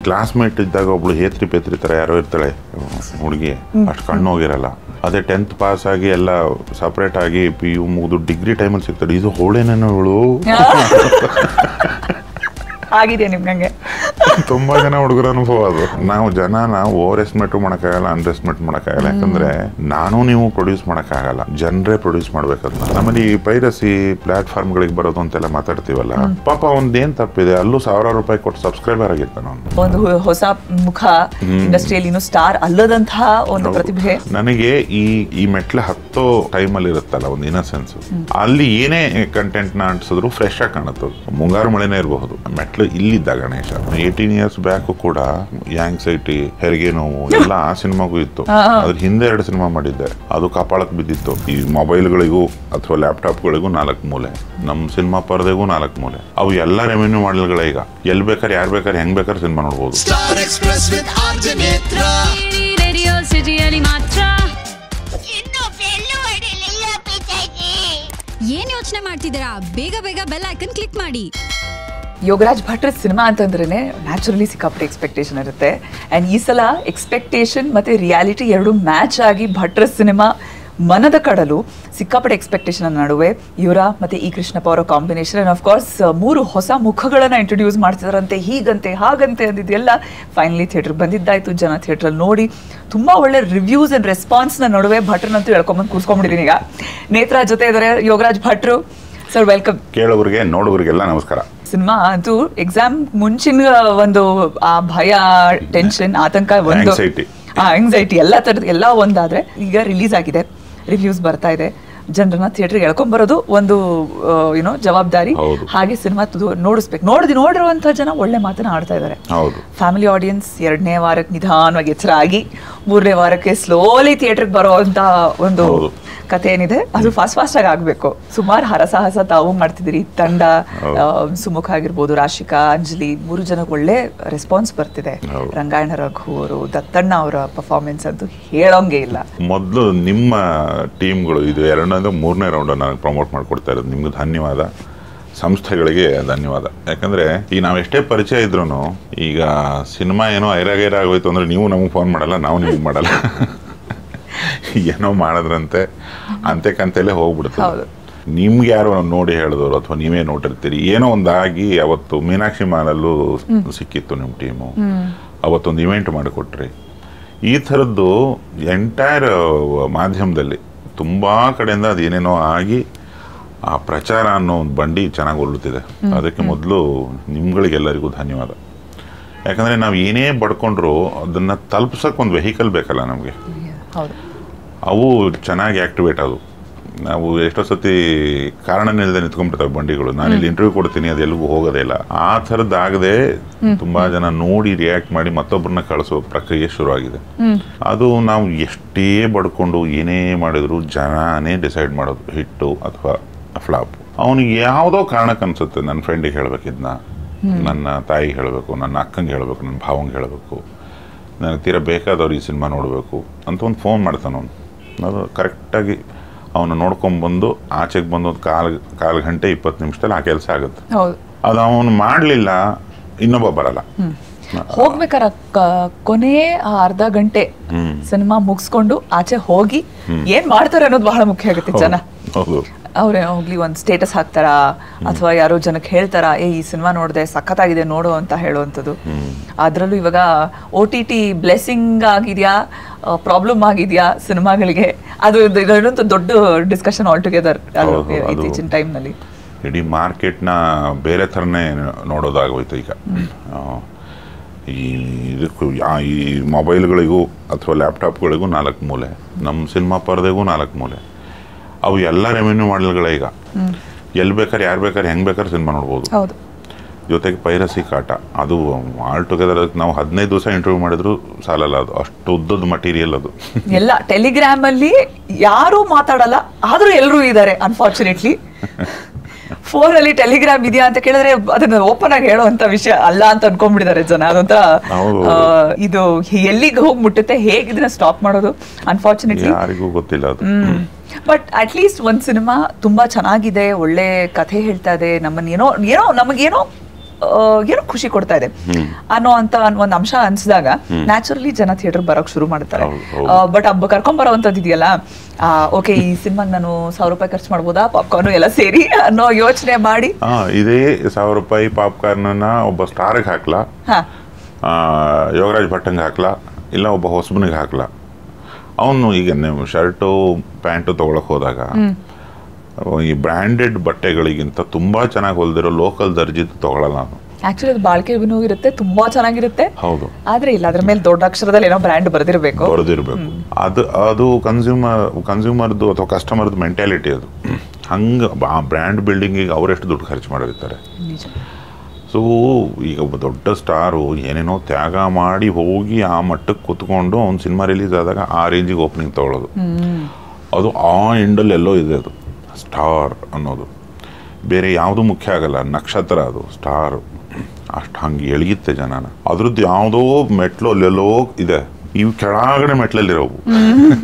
Classmate ಇದ್ದಾಗ ಒಬ್ಳು ಹೇತ್ರಿ ಪೇತ್ರಿ ಥರ ಯಾರೋ ಇರ್ತಾಳೆ ಹುಡುಗಿ, ಅಷ್ಟು ಕಣ್ಣು ಹೋಗಿರಲ್ಲ. ಅದೇ 10th ಪಾಸ್ ಆಗಿ ಎಲ್ಲ ಸಪ್ರೇಟ್ ಆಗಿ PU ಮುಗಿದು ಡಿಗ್ರಿ ಟೈಮಲ್ಲಿ ಸಿಗ್ತಾಳೆ, ಇದು ಹೋಳೇನೇನೋ ಇವಳು ಆಗಿದೆ ನಿಮ್ಗೆ? ತುಂಬಾ ಜನ ಹುಡುಗರ ಅನುಭವ ಅದು. ನಾವು ಜನನ ಓವರ್ ಎಸ್ಟಿಮೇಟ್ ಮಾಡೋಕ್ಕಾಗಲ್ಲ, ಅಂಡರ್ ಎಸ್ಟಿಮೇಟ್ ಮಾಡೋಕ್ಕಾಗಲ್ಲ. ಯಾಕಂದ್ರೆ ನಾನು ನೀವು ಪ್ರೊಡ್ಯೂಸ್ ಮಾಡೋಕ್ಕಾಗಲ್ಲ, ಜನರೇ ಪ್ರೊಡ್ಯೂಸ್ ಮಾಡ್ಬೇಕಂತ. ನಮ್ಮಲ್ಲಿ ಈ ಪೈರಸಿ ಪ್ಲಾಟ್ಫಾರ್ಮ್ಗಳಿಗೆ ಬರೋದು ಅಂತೆಲ್ಲ ಮಾತಾಡ್ತೀವಲ್ಲ, ಪಾಪ ಒಂದೇನ್ ತಪ್ಪಿದೆ, ಅಲ್ಲೂ ₹1000 ಕೊಟ್ಟು ಸಬ್ಸ್ಕ್ರೈಬರ್ ಆಗಿರ್ತಾನೆ ಅವನು. ಒಂದು ಹೊಸ ಮುಖ ಇಂಡಸ್ಟ್ರಿಯಲ್ಲಿ, ಇನ್ನು ಸ್ಟಾರ್ ಅಲ್ಲದಂತಹ ಒಂದು ಪ್ರತಿಭೆ. ನನಗೆ ಈ ಮೆಟ್ಲೆ ಹತ್ತೋ ಟೈಮಲ್ಲಿ ಇರುತ್ತಲ್ಲ ಒಂದು ಇನ್ನಸೆನ್ಸ್, ಅಲ್ಲಿ ಏನೇ ಕಂಟೆಂಟ್ ನ ಅಂಟಿಸಿದ್ರು ಫ್ರೆಶ್ ಆಗಿ ಕಾಣುತ್ತೆ. ಮುಂಗಾರು ಮಳೆನೇ ಇರಬಹುದು, ಮೆಟ್ಲು ಇಲ್ಲಿದ್ದ ಗಣೇಶ 18 years ಬ್ಯಾಕ್ ಕೂಡ ಆಂಗ್ಸೈಟಿ, ಹೆರಿಗೆ ನೋವು ಎಲ್ಲ ಆ ಸಿನಿಮಾಗೂ ಇತ್ತು. ಅದ್ರ ಹಿಂದೆ 2 ಸಿನಿಮಾ ಮಾಡಿದ್ದೆ, ಅದು ಕಪಾಳಕ್ಕೆ ಬಿದ್ದಿತ್ತು. ಈ ಮೊಬೈಲ್ಗಳಿಗೂ ಅಥವಾ ಲ್ಯಾಪ್ಟಾಪ್ಗಳಿಗೂ 4 ಮೂಲೆ, ನಮ್ಮ ಸಿನಿಮಾ ಪರದೆಗೂ 4 ಮೂಲೆ. ಅವು ಎಲ್ಲ ರೆವೆನ್ಯೂ ಮಾಡಲ್ಗಳೇ. ಈಗ ಎಲ್ಲಿ ಬೇಕಾದ್ರೆ ಯಾರು ಬೇಕಾದ್ರೆ ಹೆಂಗ್ ಬೇಕಾದ್ರೆ ಸಿನಿಮಾ ನೋಡ್ಬೋದು. ಏನ್ ಯೋಚನೆ ಮಾಡ್ತಿದ್ದೀರಾ? ಬೇಗ ಬೇಗ ಬೆಲ್ ಐಕನ್ ಕ್ಲಿಕ್ ಮಾಡಿ. ಯೋಗರಾಜ್ ಭಟ್ರ ಸಿನಿಮಾ ಅಂತಂದ್ರೇ ನ್ಯಾಚುರಲಿ ಸಿಕ್ಕಾಪಟ್ಟೆ ಎಕ್ಸ್ಪೆಕ್ಟೇಷನ್ ಇರುತ್ತೆ. ಆ್ಯಂಡ್ ಈ ಸಲ ಎಕ್ಸ್ಪೆಕ್ಟೇಷನ್ ಮತ್ತು ರಿಯಾಲಿಟಿ ಎರಡು ಮ್ಯಾಚ್ ಆಗಿ ಭಟ್ರ ಸಿನಿಮಾ ಮನದ ಕಡಲು, ಸಿಕ್ಕಾಪಟ್ಟೆ ಎಕ್ಸ್ಪೆಕ್ಟೇಷನ್ ನಡುವೆ ಇವರ ಮತ್ತು ಈ ಕೃಷ್ಣಪ್ಪ ಅವರ ಕಾಂಬಿನೇಷನ್. ಆ್ಯಂಡ್ ಆಫ್ಕೋರ್ಸ್ 3 ಹೊಸ ಮುಖಗಳನ್ನು ಇಂಟ್ರೊಡ್ಯೂಸ್ ಮಾಡ್ತಿದಾರಂತೆ, ಹೀಗಂತೆ ಹಾಗಂತೆ ಅಂದಿದ್ದೆಲ್ಲ ಫೈನಲಿ ಥಿಯೇಟ್ರಿಗೆ ಬಂದಿದ್ದಾಯಿತು. ಜನ ಥಿಯೇಟ್ರಲ್ಲಿ ನೋಡಿ ತುಂಬ ಒಳ್ಳೆ ರಿವ್ಯೂಸ್ ಆ್ಯಂಡ್ ರೆಸ್ಪಾನ್ಸ್ನ ನಡುವೆ ಭಟ್ರನ್ನಂತೂ ಹೇಳ್ಕೊಂಬಂದು ಕೂರಿಸ್ಕೊಂಡ್ಬಿಟ್ಟಿದ್ದೀನಿ. ಈಗ ನೇತ್ರಾ ಜೊತೆ ಇದ್ದಾರೆ ಯೋಗರಾಜ್ ಭಟ್ರು ಸರ್, ವೆಲ್ಕಮ್. ಕೇಳೋರಿಗೆ ನೋಡೋರಿಗೆಲ್ಲ ನಮಸ್ಕಾರ. ಸಿನಿಮಾ ಅಂತೂ ಎಕ್ಸಾಮ್ ಮುಂಚಿನ ಒಂದು ಆ ಭಯ, ಟೆನ್ಷನ್, ಆತಂಕ, ಒಂದು ಆಂಗ್ಸೈಟಿ ಎಲ್ಲ ಥರದ್ದು ಎಲ್ಲ ಒಂದಾದ್ರೆ ಈಗ ರಿಲೀಸ್ ಆಗಿದೆ, ರಿವ್ಯೂಸ್ ಬರ್ತಾ ಇದೆ, ಜನರನ್ನ ಥಿಯೇಟರ್ಗೆ ಎಳ್ಕೊಂಡ್ಬರೋದು ಒಂದು ಏನೋ ಜವಾಬ್ದಾರಿ. ಹಾಗೆ ಸಿನಿಮಾ ನೋಡಿಸ್ಬೇಕು. ನೋಡಿರುವಂತಹ ಜನ ಒಳ್ಳೆ ಮಾತನ್ನ ಆಡ್ತಾ ಇದ್ದಾರೆ. ಫ್ಯಾಮಿಲಿ ಆಡಿಯನ್ಸ್ 2ನೇ ವಾರಕ್ಕೆ ನಿಧಾನವಾಗಿ ಎಚ್ಚರ ಆಗಿ 3ನೇ ವಾರಕ್ಕೆ ಸ್ಲೋಲಿ ಥಿಯೇಟರ್ಗೆ ಬರೋವಂಥ ಒಂದು ಕಥೆ ಏನಿದೆ ಅದು ಫಾಸ್ಟ್ ಆಗಿ ಆಗ್ಬೇಕು. ಸುಮಾರು ಹರಸಾಹಸ ತಾವು ಮಾಡ್ತಿದ್ದೀರಿ, ತಂಡ ಸುಮುಖ ಆಗಿರ್ಬೋದು, ರಾಶಿಕಾ, ಅಂಜಲಿ, 3 ಜನಕ್ಕೆ ಒಳ್ಳೆ ರೆಸ್ಪಾನ್ಸ್ ಬರ್ತಿದೆ. ರಂಗಾಯಣ ರಘು ಅವರು, ದತ್ತಣ್ಣ ಅವರ ಪರ್ಫಾರ್ಮೆನ್ಸ್ ಅಂತೂ ಹೇಳೋಂಗೆ ಇಲ್ಲ. ಮೊದಲು ನಿಮ್ಮ ಟೀಮ್ಗಳು ಇದು 2ನೇ 3ನೇ ರೌಂಡ್ ನನಗೆ ಪ್ರಮೋಟ್ ಮಾಡಿಕೊಡ್ತಾ ಇರೋದು ನಿಮ್ಗೆ ಧನ್ಯವಾದ. ಸಂಸ್ಥೆಗಳಿಗೆ ಧನ್ಯವಾದ. ಯಾಕಂದ್ರೆ ಈಗ ನಾವು ಎಷ್ಟೇ ಪರಿಚಯ ಇದ್ರೂ ಈಗ ಸಿನಿಮಾ ಏನೋ ಐರಾಗೈರ ಆಗೋಯ್ತು ಅಂದ್ರೆ ನೀವು ನಮಗೆ ಫೋನ್ ಮಾಡಲ್ಲ, ನಾವು ನಿಮಗೆ ಮಾಡಲ್ಲ. ಏನೋ ಮಾಡಿದ್ರಂತೆ ಅಂತೆಕಂತಲೇ ಹೋಗ್ಬಿಡ್ತಾರೆ. ನಿಮ್ಗೆ ಯಾರೋ ನೋಡಿ ಹೇಳಿದವರು ಅಥವಾ ನೀವೇ ನೋಡಿರ್ತೀರಿ, ಏನೋ ಒಂದಾಗಿ ಅವತ್ತು ಮೀನಾಕ್ಷಿ ಮಾಲಲ್ಲೂ ಸಿಕ್ಕಿತ್ತು ನಿಮ್ಮ ಟೀಮು, ಅವತ್ತೊಂದು ಇವೆಂಟ್ ಮಾಡಿಕೊಟ್ರಿ. ಈ ಥರದ್ದು ಎಂಟೈರ್ ಮಾಧ್ಯಮದಲ್ಲಿ ತುಂಬ ಕಡೆಯಿಂದ ಅದೇನೇನೋ ಆಗಿ ಆ ಪ್ರಚಾರ ಅನ್ನೋ ಒಂದು ಬಂಡಿ ಚೆನ್ನಾಗಿ ಉರುಳುತ್ತಿದೆ. ಅದಕ್ಕೆ ಮೊದಲು ನಿಮ್ಗಳಿಗೆಲ್ಲರಿಗೂ ಧನ್ಯವಾದ. ಯಾಕಂದರೆ ನಾವು ಏನೇ ಬಡ್ಕೊಂಡ್ರು ಅದನ್ನು ತಲುಪ್ಸೋಕೆ ಒಂದು ವೆಹಿಕಲ್ ಬೇಕಲ್ಲ ನಮಗೆ, ಅವು ಚೆನ್ನಾಗಿ ಆ್ಯಕ್ಟಿವೇಟ್ ಆದವು. ನಾವು ಎಷ್ಟೋ ಸತಿ ಕಾರಣನಿಲ್ಲದೆ ನಿಂತ್ಕೊಂಡ್ಬಿಡ್ತವೆ ಬಂಡಿಗಳು, ನಾನಿಲ್ಲಿ ಇಂಟರ್ವ್ಯೂ ಕೊಡ್ತೀನಿ ಅದು ಎಲ್ಲಿಗೂ ಹೋಗೋದೇ ಇಲ್ಲ. ಆ ಥರದ್ದಾಗದೆ ತುಂಬ ಜನ ನೋಡಿ ರಿಯಾಕ್ಟ್ ಮಾಡಿ ಮತ್ತೊಬ್ಬರನ್ನ ಕಳಿಸೋ ಪ್ರಕ್ರಿಯೆ ಶುರುವಾಗಿದೆ. ಅದು ನಾವು ಎಷ್ಟೇ ಬಡ್ಕೊಂಡು ಏನೇ ಮಾಡಿದ್ರು ಜನನೇ ಡಿಸೈಡ್ ಮಾಡೋದು ಹಿಟ್ಟು ಅಥವಾ ಫ್ಲಾಪ್. ಅವನಿಗೆ ಯಾವುದೋ ಕಾರಣಕ್ಕೆ ಅನ್ಸುತ್ತೆ, ನನ್ನ ಫ್ರೆಂಡಿಗೆ ಹೇಳಬೇಕಿದ್ನ, ನನ್ನ ತಾಯಿಗೆ ಹೇಳಬೇಕು, ನನ್ನ ಅಕ್ಕಂಗೆ ಹೇಳಬೇಕು, ನನ್ನ ಭಾವಂಗೆ ಹೇಳಬೇಕು, ನನಗೆ ತೀರಾ ಬೇಕಾದವ್ರು ಈ ಸಿನಿಮಾ ನೋಡಬೇಕು ಅಂತ ಒಂದು ಫೋನ್ ಮಾಡ್ತಾನೆ ಅವನು. ಅದು ಕರೆಕ್ಟಾಗಿ ಅವನು ನೋಡ್ಕೊಂಡ್ಬಂದು ಆಚೆಗೆ ಬಂದು ಒಂದು ಕಾಲು ಗಂಟೆ 20 ನಿಮಿಷದಲ್ಲಿ ಆ ಕೆಲಸ ಆಗುತ್ತೆ. ಅದು ಅವನು ಮಾಡಲಿಲ್ಲ, ಇನ್ನೊಬ್ಬ ಬರಲ್ಲ. ಹೋಗ್ಬೇಕಾರ ಕೊನೆ ಅರ್ಧ ಗಂಟೆ ಸಿನಿಮಾ ಮುಗಿಸ್ಕೊಂಡು ಆಚೆ ಹೋಗಿ ಏನ್ ಮಾಡ್ತಾರೆ ಅನ್ನೋದು ಬಹಳ ಮುಖ್ಯ ಆಗುತ್ತೆ. ಜನ ಅವ್ರೇ ಹೋಗ್ಲಿ ಒಂದು ಸ್ಟೇಟಸ್ ಹಾಕ್ತಾರಾ ಅಥವಾ ಯಾರೋ ಜನಕ್ಕೆ ಹೇಳ್ತಾರಾ, ಈ ಸಿನಿಮಾ ನೋಡಿದೆ ಸಖತ್ತಾಗಿದೆ ನೋಡು ಅಂತ ಹೇಳುವಂಥದ್ದು. ಅದರಲ್ಲೂ ಇವಾಗ OTT ಬ್ಲೆಸ್ಸಿಂಗ್ ಆಗಿದೆಯಾ ಪ್ರಾಬ್ಲಮ್ ಆಗಿದೆಯಾ ಸಿನಿಮಾಗಳಿಗೆ, ಅದು ಇದೊಂದು ದೊಡ್ಡ ಡಿಸ್ಕಷನ್ ಆಲ್ ಟುಗೆದರ್ ಇತ್ತೀಚಿನ ಟೈಮ್ನಲ್ಲಿ. ಇಡೀ ಮಾರ್ಕೆಟ್ನ ಬೇರೆ ಥರನೇ ನೋಡೋದಾಗೋಯ್ತು ಈಗ. ಈ ಮೊಬೈಲ್ಗಳಿಗೂ ಅಥವಾ ಲ್ಯಾಪ್ಟಾಪ್ಗಳಿಗೂ 4 ಮೂಲೆ, ನಮ್ಮ ಸಿನಿಮಾ ಪರದೆಗೂ 4 ಮೂಲೆ. ಅವು ಎಲ್ಲ ರೆವೆನ್ಯೂ ಮಾಡಲ್ಗಳೇ. ಈಗ ಎಲ್ಲಿ ಬೇಕಾದ್ರೆ ಯಾರು ಬೇಕಾದ್ರೆ ಹೆಂಗೆ ಬೇಕಾದ್ರೆ ಸಿನಿಮಾ ನೋಡ್ಬೋದು. ಜೊತೆಗೆ ಪೈರಸಿ ಕಾಟ, ಅದು ಆಲ್ ಟುಗೆದರ್ ನಾವು 15 ದಿವಸ ಇಂಟರ್ವ್ಯೂ ಮಾಡಿದ್ರು ಸಾಲಲ್ಲ, ಅದು ಅಷ್ಟು ಉದ್ದದ ಮಟೀರಿಯಲ್. ಅದು ಎಲ್ಲ ಟೆಲಿಗ್ರಾಮ್ ಅಲ್ಲಿ ಯಾರು ಮಾತಾಡಲ್ಲ, ಆದ್ರೂ ಎಲ್ಲರೂ ಇದ್ದಾರೆ. ಅನ್ಫಾರ್ಚುನೇಟ್ಲಿ ಫೋನಲ್ಲಿ ಟೆಲಿಗ್ರಾಮ್ ಇದೆಯಾ ಅಂತ ಕೇಳಿದ್ರೆ ಅದನ್ನ ಓಪನ್ ಆಗಿ ಹೇಳುವಂತ ವಿಷಯ ಅಲ್ಲ ಅಂತ ಅನ್ಕೊಂಡ್ಬಿಟ್ಟಿದ್ದಾರೆ ಜನ. ಅದೊಂಥರ ಇದು ಎಲ್ಲಿಗೆ ಹೋಗಿ ಮುಟ್ಟುತ್ತೆ, ಹೇಗೆ ಇದನ್ನ ಸ್ಟಾಪ್ ಮಾಡೋದು ಅನ್ಫಾರ್ಚುನೇಟ್ಲಿ ಯಾರಿಗೂ ಗೊತ್ತಿಲ್ಲ ಅದು. ಬಟ್ ಅಟ್ಲೀಸ್ಟ್ ಒಂದು ಸಿನಿಮಾ ತುಂಬಾ ಚೆನ್ನಾಗಿದೆ, ಒಳ್ಳೆ ಕಥೆ ಹೇಳ್ತಾ ಇದೆ, ನಮ್ಮನ್ನ ಏನೋ ನಮಗೇನೋ ಏನೋ ಖುಷಿ ಕೊಡ್ತಾ ಇದೆ ಅನ್ನೋ ಅಂತ ಒಂದು ಅಂಶ ಅನ್ಸಿದಾಗ ನ್ಯಾಚುರಲಿ ಜನ ಥಿಯೇಟರ್ ಬರೋಕ್ ಶುರು ಮಾಡ್ತಾರೆ. ಬಟ್ ಕರ್ಕೊಂಡ್ ಬರೋವಂಥದ್ದು ಇದೆಯಲ್ಲ, ಓಕೆ ಈ ಸಿನಿಮಾಗೆ ನಾನು 1,000 ರೂಪಾಯಿ ಖರ್ಚು ಮಾಡ್ಬೋದಾ ಪಾಪ್ಕಾರ್ನ್ ಎಲ್ಲ ಸೇರಿ ಅನ್ನೋ ಯೋಚನೆ ಮಾಡಿ ಇದೇ 1,000 ರೂಪಾಯಿ ಪಾಪ್ಕಾರ್ನ್ ಒಬ್ಬ ಸ್ಟಾರ್ಗೆ ಹಾಕ್ಲಾ, ಯೋಗರಾಜ್ ಭಟ್ಟಂಗೆ ಹಾಕ್ಲಾ, ಇಲ್ಲ ಒಬ್ಬ ಹೊಸಬನಿಗೆ ಹಾಕ್ಲಾ. ಅವನು ಈಗ ನೀವು ಶರ್ಟು ಪ್ಯಾಂಟು ತೊಗೊಳಕ್ ಹೋದಾಗ ಈ ಬ್ರ್ಯಾಂಡೆಡ್ ಬಟ್ಟೆಗಳಿಗಿಂತ ತುಂಬಾ ಚೆನ್ನಾಗಿ ಹೊಲ್ದಿರೋ ಲೋಕಲ್ ದರ್ಜಿದ್ದು ತೊಗೊಳಲ್ಲ ನಾನು. ಆಕ್ಚುಲಿ ಅದು ಬಾಳ್ಕೆನೂ ಇರುತ್ತೆ, ತುಂಬಾ ಚೆನ್ನಾಗಿರುತ್ತೆ. ಹೌದು, ಆದ್ರೆ ಇಲ್ಲ ಅದ್ರ ಮೇಲೆ ದೊಡ್ಡ ಅಕ್ಷರದಲ್ಲಿ ಏನೋ ಬ್ರ್ಯಾಂಡ್ ಬರೆದಿರ್ಬೇಕು. ಅದು ಕನ್ಸ್ಯೂಮರ್ದು ಅಥವಾ ಕಸ್ಟಮರ್ದು ಮೆಂಟಾಲಿಟಿ. ಅದು ಹಂಗೆ ಆ ಬ್ರ್ಯಾಂಡ್ ಬಿಲ್ಡಿಂಗಿಗೆ ಅವರೆಷ್ಟು ದುಡ್ಡು ಖರ್ಚು ಮಾಡಿರ್ತಾರೆ. ಸೊ ಈಗ ಒಬ್ಬ ದೊಡ್ಡ ಸ್ಟಾರು ಏನೇನೋ ತ್ಯಾಗ ಮಾಡಿ ಹೋಗಿ ಆ ಮಟ್ಟಕ್ಕೆ ಕೂತ್ಕೊಂಡು ಅವ್ನು ಸಿನಿಮಾ ರಿಲೀಸ್ ಆದಾಗ ಆ ರೇಂಜಿಗೆ ಓಪನಿಂಗ್ ತಗೊಳ್ಳೋದು, ಅದು ಆ ಎಂಡಲ್ಲಿ ಎಲ್ಲೋ ಇದೆ. ಅದು ಸ್ಟಾರ್ ಅನ್ನೋದು ಬೇರೆ ಯಾವುದು ಮುಖ್ಯ ಆಗಲ್ಲ, ನಕ್ಷತ್ರ ಅದು ಸ್ಟಾರ್. ಅಷ್ಟು ಹಂಗೆ ಎಳೆಯುತ್ತೆ ಜನನ. ಅದ್ರದ್ದು ಯಾವುದೋ ಮೆಟ್ಲು ಅಲ್ಲೆಲ್ಲೋ ಇದೆ, ಇವು ಕೆಳಗಡೆ ಮೆಟ್ಲಲ್ಲಿರೋವು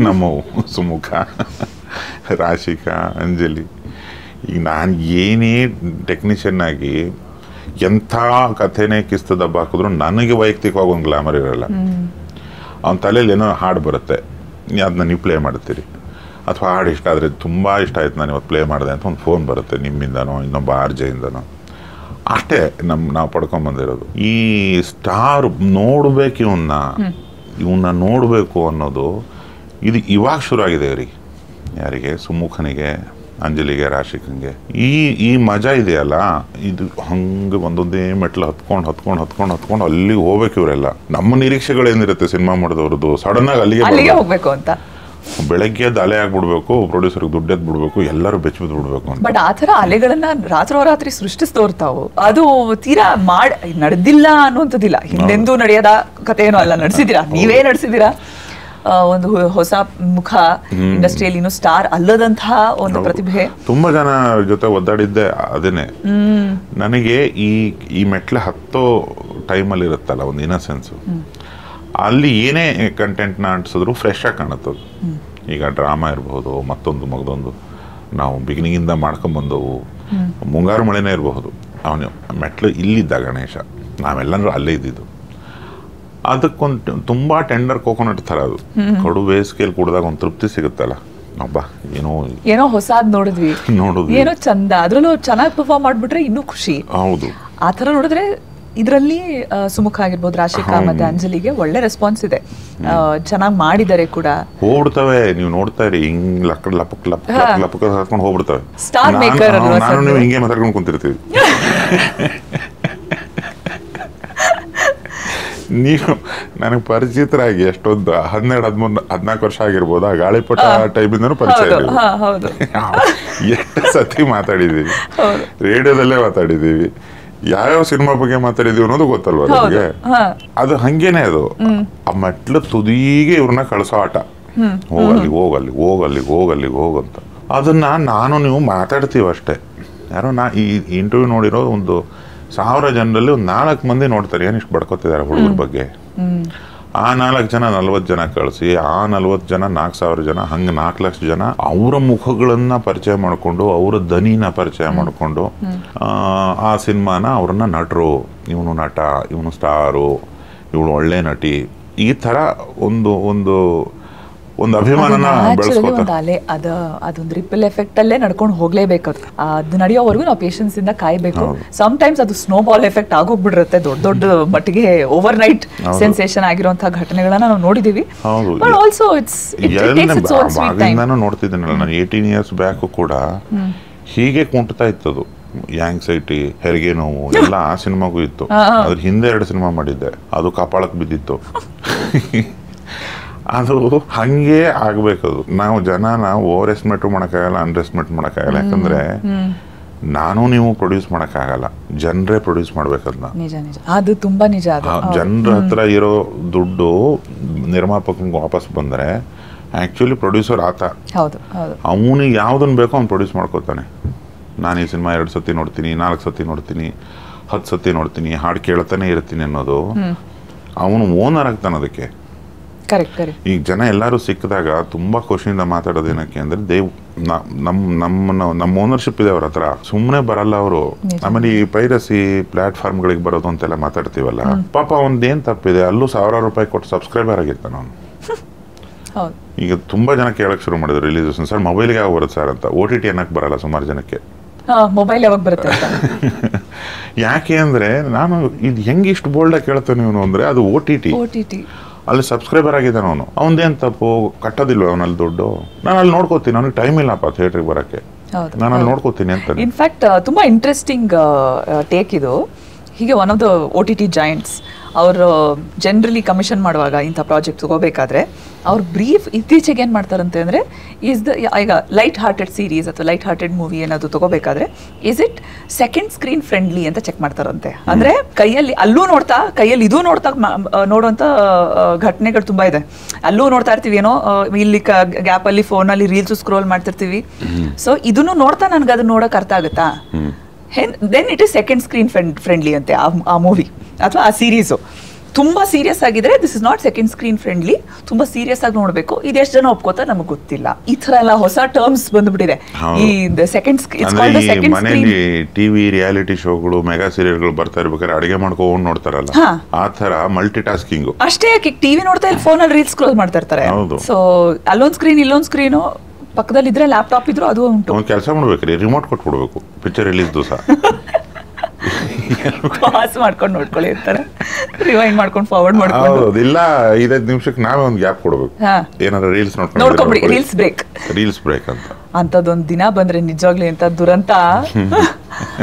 ನಮ್ಮವು ಸುಮುಖ, ರಾಶಿಕಾ, ಅಂಜಲಿ. ಈಗ ನಾನು ಏನೇ ಟೆಕ್ನಿಷಿಯನ್ ಆಗಿ ಎಂಥ ಕಥೆನೇ ಕಿಸ್ತು ದಬ್ಬ ಹಾಕಿದ್ರು ನನಗೆ ವೈಯಕ್ತಿಕವಾಗಿ ಒಂದು ಗ್ಲಾಮರ್ ಇರೋಲ್ಲ. ಅವನ ತಲೆಯಲ್ಲಿ ಏನೋ ಹಾಡು ಬರುತ್ತೆ, ಅದನ್ನ ನೀವು ಪ್ಲೇ ಮಾಡ್ತೀರಿ, ಅಥವಾ ಹಾಡು ಇಷ್ಟ ಆದರೆ ತುಂಬ ಇಷ್ಟ ಆಯ್ತು ನಾನು ಇವತ್ತು ಪ್ಲೇ ಮಾಡಿದೆ ಅಂತ ಒಂದು ಫೋನ್ ಬರುತ್ತೆ ನಿಮ್ಮಿಂದನೋ ಇನ್ನೊಬ್ಬ RJಯಿಂದನೋ. ಅಷ್ಟೇ ನಾವು ಪಡ್ಕೊಂಬಂದಿರೋದು. ಈ ಸ್ಟಾರ್ ನೋಡ್ಬೇಕು, ಇವನ್ನ ನೋಡಬೇಕು ಅನ್ನೋದು ಇದು ಇವಾಗ ಶುರು ಆಗಿದೆ ಅವರಿಗೆ. ಯಾರಿಗೆ? ಸುಮುಖನಿಗೆ, ಅಂಜಲಿಗೆ, ರಾಶಿಕಂಗೆ. ಈ ಮಜಾ ಇದೆಯಲ್ಲ, ಇದು ಹಂಗೆ ಒಂದೊಂದೇ ಮೆಟ್ಲು ಹತ್ಕೊಂಡು ಅಲ್ಲಿಗೆ ಹೋಗ್ಬೇಕು. ಇವರೆಲ್ಲ ನಮ್ಮ ನಿರೀಕ್ಷೆಗಳೇನಿರುತ್ತೆ ಸಿನಿಮಾ ಮಾಡಿದವ್ರದ್ದು, ಸಡನ್ ಆಗಿ ಅಲ್ಲಿಗೆ ಹೋಗ್ಬೇಕು ಅಂತ. ಬೆಳಗ್ಗೆ ಅಲೆ ಆಗ್ಬಿಡ್ಬೇಕು, ಪ್ರೊಡ್ಯೂಸರ್ಗೆ ದುಡ್ಡೆದ್ದು ಬಿಡ್ಬೇಕು, ಎಲ್ಲರೂ ಬೆಚ್ಚಬಿದ್ದು ಬಿಡ್ಬೇಕು ಅಂತ. ಬಟ್ ಆ ಥರ ಅಲೆಗಳನ್ನ ರಾತ್ರೋರಾತ್ರಿ ಸೃಷ್ಟಿಸ್ತೋರ್ತಾವು. ಅದು ತೀರಾ ನಡೆದಿಲ್ಲ ಅನ್ನುವಂಥದ್ದಿಲ್ಲ. ಹಿಂದೆಂದೂ ನಡೆಯದ ಕಥೆ ಏನೋ ಅಲ್ಲ, ನಡೆಸಿದ್ದೀರಾ, ನೀವೇ ನಡೆಸಿದ್ದೀರಾ. ಒಂದು ಹೊಸ ಮುಖ ಇಂಡಸ್ಟ್ರಿಯಲ್ಲಿ, ಇನ್ನು ಸ್ಟಾರ್ ಅಲ್ಲದಂತಹ ಒಂದು ಪ್ರತಿಭೆ. ತುಂಬಾ ಜನ ಜೊತೆ ಒದ್ದಾಡಿದ್ದೆ ಅದೇನೆ. ನನಗೆ ಈ ಮೆಟ್ಲೆ ಹತ್ತೋ ಟೈಮಲ್ಲಿ ಇರುತ್ತಲ್ಲ ಒಂದು ಇನ್ನಸೆನ್ಸು, ಅಲ್ಲಿ ಏನೇ ಕಂಟೆಂಟ್ನ ಅಂಟಿಸಿದ್ರು ಫ್ರೆಶ್ ಆಗಿ ಕಾಣುತ್ತದು. ಈಗ ಡ್ರಾಮಾ ಇರಬಹುದು, ಮಗದೊಂದು ನಾವು ಬಿಗಿನಿಂಗಿಂದ ಮಾಡ್ಕೊಂಬಂದವು, ಮುಂಗಾರು ಮಳೆನೇ ಇರಬಹುದು. ಅವನು ಮೆಟ್ಲು ಇಲ್ಲಿದ್ದ ಗಣೇಶ, ನಾವೆಲ್ಲರೂ ಅಲ್ಲೇ ಇದ್ದಿದ್ದು. ಅದಕ್ಕೊಂದು ತುಂಬ ಟೆಂಡರ್ ಕೋಕೋನಟ್ ಥರ ಅದು. ಕಡು ಬೇಸಿಗೆಯಲ್ಲಿ ಕುಡಿದಾಗ ಒಂದು ತೃಪ್ತಿ ಸಿಗುತ್ತಲ್ಲ, ಅಬ್ಬಾ ಏನೋ ಹೊಸಾದ್ ನೋಡಿದ್ವಿ, ಏನೋ ಚಂದ, ಅದ್ರಲ್ಲೂ ಚೆನ್ನಾಗಿ ಪರ್ಫಾರ್ಮ್ ಮಾಡ್ಬಿಟ್ರೆ ಇನ್ನೂ ಖುಷಿ. ಹೌದು, ಆ ಥರ ನೋಡಿದ್ರೆ ಇದರಲ್ಲಿ ಸುಮುಖ ಆಗಿರ್ಬೋದು, ರಾಶಿಕಾ ಮತ್ತೆ ಅಂಜಲಿಗೆ ಒಳ್ಳೆ ರೆಸ್ಪಾನ್ಸ್ ಇದೆ. ಚೆನ್ನಾಗಿ ಮಾಡಿದ್ದಾರೆ ಕೂಡ. ಹೋಗ್ಬಿಡ್ತವೆ, ನೀವು ನೋಡ್ತಾ ಇರಿ, ಹಿಂಗ್ ಲಪಕ್ ಹಾಕೊಂಡು ಹೋಗ್ಬಿಡ್ತವೆ. ಸ್ಟಾರ್ ಮೇಕರ್ ನಾನು ನೀವು ಹಿಂಗೆ ಮಾತಾಡ್ಕೊಂಡು ಕುಂತಿರ್ತೀವಿ. ನೀವು ನನಗೆ ಪರಿಚಿತರಾಗಿ ಎಷ್ಟೊಂದು 12, 13, 14 ವರ್ಷ ಆಗಿರ್ಬೋದು. ಆ ಗಾಳಿಪಟ ಟೈಮಿಂದನೂ ಪರಿಚಯ ಎಷ್ಟು ಸತಿ ಮಾತಾಡಿದೀವಿ, ರೇಡಿಯೋದಲ್ಲೇ ಮಾತಾಡಿದೀವಿ, ಯಾವ್ಯಾವ ಸಿನಿಮಾ ಬಗ್ಗೆ ಮಾತಾಡಿದೀವಿ ಅನ್ನೋದು ಗೊತ್ತಲ್ವ ನಿಮಗೆ. ಅದು ಹಂಗೇನೆ, ಅದು ಆ ಮೆಟ್ಲು ತುದಿಗೆ ಇವ್ರನ್ನ ಕಳಿಸೋ ಆಟ. ಹೋಗಂತ ಅದನ್ನ ನಾನು ನೀವು ಮಾತಾಡ್ತೀವಿ ಅಷ್ಟೇ. ಯಾರೋ ಈ ಇಂಟರ್ವ್ಯೂ ನೋಡಿರೋ ಒಂದು 1000 ಜನರಲ್ಲಿ ಒಂದು 4 ಮಂದಿ ನೋಡ್ತಾರೆ ಏನಿಷ್ಟು ಬಡ್ಕೋತಿದ್ದಾರೆ ಹುಡುಗರ ಬಗ್ಗೆ. ಆ 4 ಜನ 40 ಜನ ಕಳಿಸಿ, ಆ 40 ಜನ 4,000 ಜನ, ಹಂಗೆ 4 ಲಕ್ಷ ಜನ ಅವರ ಮುಖಗಳನ್ನ ಪರಿಚಯ ಮಾಡಿಕೊಂಡು, ಅವರ ದನಿನ ಪರಿಚಯ ಮಾಡಿಕೊಂಡು ಆ ಸಿನಿಮಾನ ಅವ್ರನ್ನ ನಟರು, ಇವನು ನಟ, ಇವನು ಸ್ಟಾರು, ಇವಳು ಒಳ್ಳೆ ನಟಿ, ಈ ಥರ ಒಂದು ಅಭಿಮಾನನ ಬೆಳೆಸ್ಕೊತಾರೆ. ಅದೊಂದು ರಿಪಲ್ ಎಫೆಕ್ಟ್ ಅಲ್ಲೇ ನಡ್ಕೊಂಡು ಹೋಗ್ಲೇಬೇಕು. ಅದು ನಡೆಯೋವರೆಗೂ ನಾವು ಪೇಷನ್ಸ್ ಇಂದ ಕಾಯ್ಬೇಕು. ಸಮ್ ಟೈಮ್ಸ್ ಅದು ಸ್ನೋ ಬಾಲ್ ಎಫೆಕ್ಟ್ ಆಗೋಗ್ಬಿಡಿರುತ್ತೆ, ದೊಡ್ಡ ಮಟ್ಟಿಗೆ ಓವರ್ ನೈಟ್ ಸೆನ್ಸೇಷನ್ ಆಗಿರುವಂತಹ ಘಟನೆಗಳನ್ನ ನಾವು ನೋಡಿದೀವಿ. ನೋಡ್ತಿದ್ದೀನಲ್ಲ ನಾನು 18 ಇಯರ್ಸ್ ಬ್ಯಾಕ್ ಕೂಡ ಹೀಗೆ ಕುಂಟ್ತಾ ಇತ್ತದು. ಆಂಗ್ಸೈಟಿ, ಹೆರಿಗೆ ನೋವು ಎಲ್ಲ ಆ ಸಿನಿಮಾಗೂ ಇತ್ತು. ಅದ್ರ ಹಿಂದೆ 2 ಸಿನಿಮಾ ಮಾಡಿದ್ದೆ, ಅದು ಕಪಾಳಕ್ಕೆ ಬಿದ್ದಿತ್ತು. ಅದು ಹಂಗೆ ಆಗ್ಬೇಕದು. ನಾವು ಜನನ ಓವರ್ ಎಸ್ಟಿಮೇಟ್ ಮಾಡೋಕ್ಕಾಗಲ್ಲ, ಅಂಡರ್ ಎಸ್ಟಿಮೇಟ್ ಮಾಡೋಕ್ಕಾಗಲ್ಲ. ಯಾಕಂದ್ರೆ ನಾನು ನೀವು ಪ್ರೊಡ್ಯೂಸ್ ಮಾಡೋಕ್ಕಾಗಲ್ಲ, ಜನರೇ ಪ್ರೊಡ್ಯೂಸ್ ಮಾಡ್ಬೇಕದ್ನ. ಅದು ತುಂಬಾ ನಿಜ. ಜನರ ಹತ್ರ ಇರೋ ದುಡ್ಡು ನಿರ್ಮಾಪಕಂಗೆ ವಾಪಸ್ ಬಂದ್ರೆ ಆಕ್ಚುಲಿ ಪ್ರೊಡ್ಯೂಸರ್ ಆತ, ಅವನಿಗೆ ಯಾವ್ದನ್ ಬೇಕೋ ಅವ್ನು ಪ್ರೊಡ್ಯೂಸ್ ಮಾಡ್ಕೋತಾನೆ. ನಾನು ಈ ಸಿನಿಮಾ 2 ಸತಿ ನೋಡ್ತೀನಿ, 4 ಸತಿ ನೋಡ್ತೀನಿ, 10 ಸತಿ ನೋಡ್ತೀನಿ, ಹಾಡು ಕೇಳ್ತಾನೆ ಇರ್ತೀನಿ ಅನ್ನೋದು ಅವನು ಓನರ್ ಆಗ್ತಾನೆ. ಅದಕ್ಕೆ ಕರೆಕ್ಟ್ ಕರೆಕ್ಟ್. ಈಗ ಜನ ಎಲ್ಲರೂ ಸಿಕ್ಕಿದಾಗ ತುಂಬ ಖುಷಿಯಿಂದ ಮಾತಾಡೋದು ಏನಕ್ಕೆ ಅಂದರೆ ನಮ್ಮ ಓನರ್ಶಿಪ್ ಇದೆ ಅವ್ರ ಹತ್ರ, ಸುಮ್ಮನೆ ಬರಲ್ಲ ಅವರು. ಆಮೇಲೆ ಈ ಪೈರಸಿ ಪ್ಲಾಟ್ಫಾರ್ಮ್ಗಳಿಗೆ ಬರೋದು ಅಂತೆಲ್ಲ ಮಾತಾಡ್ತೀವಲ್ಲ, ಪಾಪ ಒಂದೇನು ತಪ್ಪಿದೆ, ಅಲ್ಲೂ ₹1,000 ಕೊಟ್ಟು ಸಬ್ಸ್ಕ್ರೈಬರ್ ಆಗಿರ್ತಾನೆ ಅವನು. ಈಗ ತುಂಬ ಜನ ಕೇಳಕ್ಕೆ ಶುರು ಮಾಡಿದ್ರು ರಿಲೀಸಸ್ ಸರ್ ಮೊಬೈಲ್ಗೆ ಯಾವಾಗ ಬರುತ್ತೆ ಸರ್ ಅಂತ. OTT ಅನ್ನಕ್ಕೆ ಬರಲ್ಲ ಸುಮಾರು ಜನಕ್ಕೆ, ಮೊಬೈಲ್ ಯಾವಾಗ ಬರುತ್ತೆ ಅಂತ. ಯಾಕೆ ಅಂದರೆ ನಾನು ಇದು ಹೆಂಗೆ ಇಷ್ಟು ಬೋಲ್ಡಾಗಿ ಕೇಳ್ತಾನೆ ಇವನು ಅಂದರೆ ಅದು OTT. ಅಲ್ಲಿ ಸಬ್ಸ್ಕ್ರೈಬರ್ ಆಗಿದ್ದಾನೆ ಅವನು, ಅವನದೇನು ತಪ್ಪು, ಕಟ್ಟೋದಿಲ್ವ ಅವನಲ್ಲಿ ದುಡ್ಡು. ನಾನು ಅಲ್ಲಿ ನೋಡ್ಕೋತೀನಿ, ನನಗೆ ಟೈಮ್ ಇಲ್ಲಪ್ಪ ಥಿಯೇಟ್ರಿಗೆ ಬರೋಕ್ಕೆ, ನಾನು ಅಲ್ಲಿ ನೋಡ್ಕೋತೀನಿ ಅಂತ. ಇನ್ಫ್ಯಾಕ್ಟ್ ತುಂಬ ಇಂಟ್ರೆಸ್ಟಿಂಗ್ ಟೇಕ್ ಇದು. ಹೀಗೆ one of the OTT joints ಅವರು ಜನರಲಿ ಕಮಿಷನ್ ಮಾಡುವಾಗ ಇಂಥ ಪ್ರಾಜೆಕ್ಟ್ ತಗೋಬೇಕಾದ್ರೆ ಅವ್ರ ಬ್ರೀಫ್ ಇತ್ತೀಚೆಗೆ ಏನು ಮಾಡ್ತಾರಂತೆ ಅಂದರೆ ಈಗ ಲೈಟ್ ಹಾರ್ಟೆಡ್ ಸೀರೀಸ್ ಅಥವಾ ಲೈಟ್ ಹಾರ್ಟೆಡ್ ಮೂವಿ ಏನಾದ್ರು ತಗೋಬೇಕಾದ್ರೆ is it second screen friendly ಅಂತ ಚೆಕ್ ಮಾಡ್ತಾರಂತೆ. ಅಂದರೆ ಕೈಯಲ್ಲಿ ಅಲ್ಲೂ ನೋಡ್ತಾ ಕೈಯಲ್ಲಿ ಇದೂ ನೋಡ್ತಾ ನೋಡುವಂಥ ಘಟನೆಗಳು ತುಂಬ ಇದೆ. ಅಲ್ಲೂ ನೋಡ್ತಾ ಇರ್ತೀವಿ ಏನೋ, ಇಲ್ಲಿ ಗ್ಯಾಪಲ್ಲಿ ಫೋನಲ್ಲಿ ರೀಲ್ಸು ಸ್ಕ್ರೋಲ್ ಮಾಡ್ತಿರ್ತೀವಿ. ಸೊ ಇದನ್ನು ನೋಡ್ತಾ ನನಗೆ ಅದನ್ನ ನೋಡೋಕೆ ಅರ್ಥ ಆಗುತ್ತಾ, then it is second screen friendly ಅಂತೆ ಆ ಮೂವಿ ಅಥವಾ ಆ ಸೀರೀಸು. ತುಂಬ ಸೀರಿಯಸ್ ಆಗಿದ್ರೆ this is not second screen friendly, ತುಂಬ ಸೀರಿಯಸ್ ಆಗಿ ನೋಡಬೇಕು. ಇದೆಷ್ಟು ಜನ ಒಪ್ಕೋತಾರೆ ನಮಗೆ ಗೊತ್ತಿಲ್ಲ. ಈ ಥರ ಎಲ್ಲ ಹೊಸ ಟರ್ಮ್ಸ್ ಬಂದ್ಬಿಟ್ಟಿದೆ. ಈ ಸೆಕೆಂಡ್ ಮನೆಯಲ್ಲಿ ಟಿವಿ ರಿಯಾಲಿಟಿ ಶೋಗಳು ಮೆಗಾ ಸೀರಿಯಲ್ಗಳು ಬರ್ತಾ ಇರ್ಬೇಕಾದ್ರೆ ಅಡಿಗೆ ಮಾಡ್ಕೊಂಡು ನೋಡ್ತಾರಲ್ಲ, ಆ ಥರ ಮಲ್ಟಿ ಟಾಸ್ಕಿಂಗ್. ಅಷ್ಟೇ ಯಾಕೆ ಟಿವಿ ನೋಡ್ತಾ ಇಲ್ಲಿ ಫೋನಲ್ಲಿ ರೀಲ್ಸ್ ಸ್ಕ್ರೋಲ್ ಮಾಡ್ತಾ ಇರ್ತಾರೆ. ಸೊ ಅಲ್ಲೊಂದು ಸ್ಕ್ರೀನ್ ಇಲ್ಲೊಂದು ಸ್ಕ್ರೀನು ಪಕ್ಕದಲ್ಲಿ ಇದ್ರೆ ಲ್ಯಾಪ್ಟಾಪ್ ಇದ್ರು ಅದು ಉಂಟು. ಒಂದು ಕೆಲಸ ಮಾಡ್ಬೇಕ್ರಿ, ರಿಮೋಟ್ ಕೊಟ್ಬಿಡ್ಬೇಕು ಪಿಕ್ಚರ್ ರಿಲೀಸ್ ದಿವಸ. ಪಾಸ್ ಮಾಡ್ಕೊಂಡು ನೋಡ್ಕೊಳ್ಳಿ ಇರ್ತಾರೆ, ರಿವೈಂಡ್ ಮಾಡ್ಕೊಂಡು ಫಾರ್ವರ್ಡ್ ಮಾಡ್ಕೊಂಡು. ಇಲ್ಲ 5 ನಿಮಿಷಕ್ಕೆ ನಾವೇ ಒಂದು ಗ್ಯಾಪ್ ಕೊಡ್ಬೇಕು, ಏನಾದ್ರು ರೀಲ್ಸ್ ನೋಡ್ಕೊಂಡ್ಬಿಡಿ. ರೀಲ್ಸ್ ಬ್ರೇಕ್ ಅಂತ ಅಂತದೊಂದು ದಿನ ಬಂದ್ರೆ ನಿಜವಾಗ್ಲಿ ಅಂತ ದುರಂತ.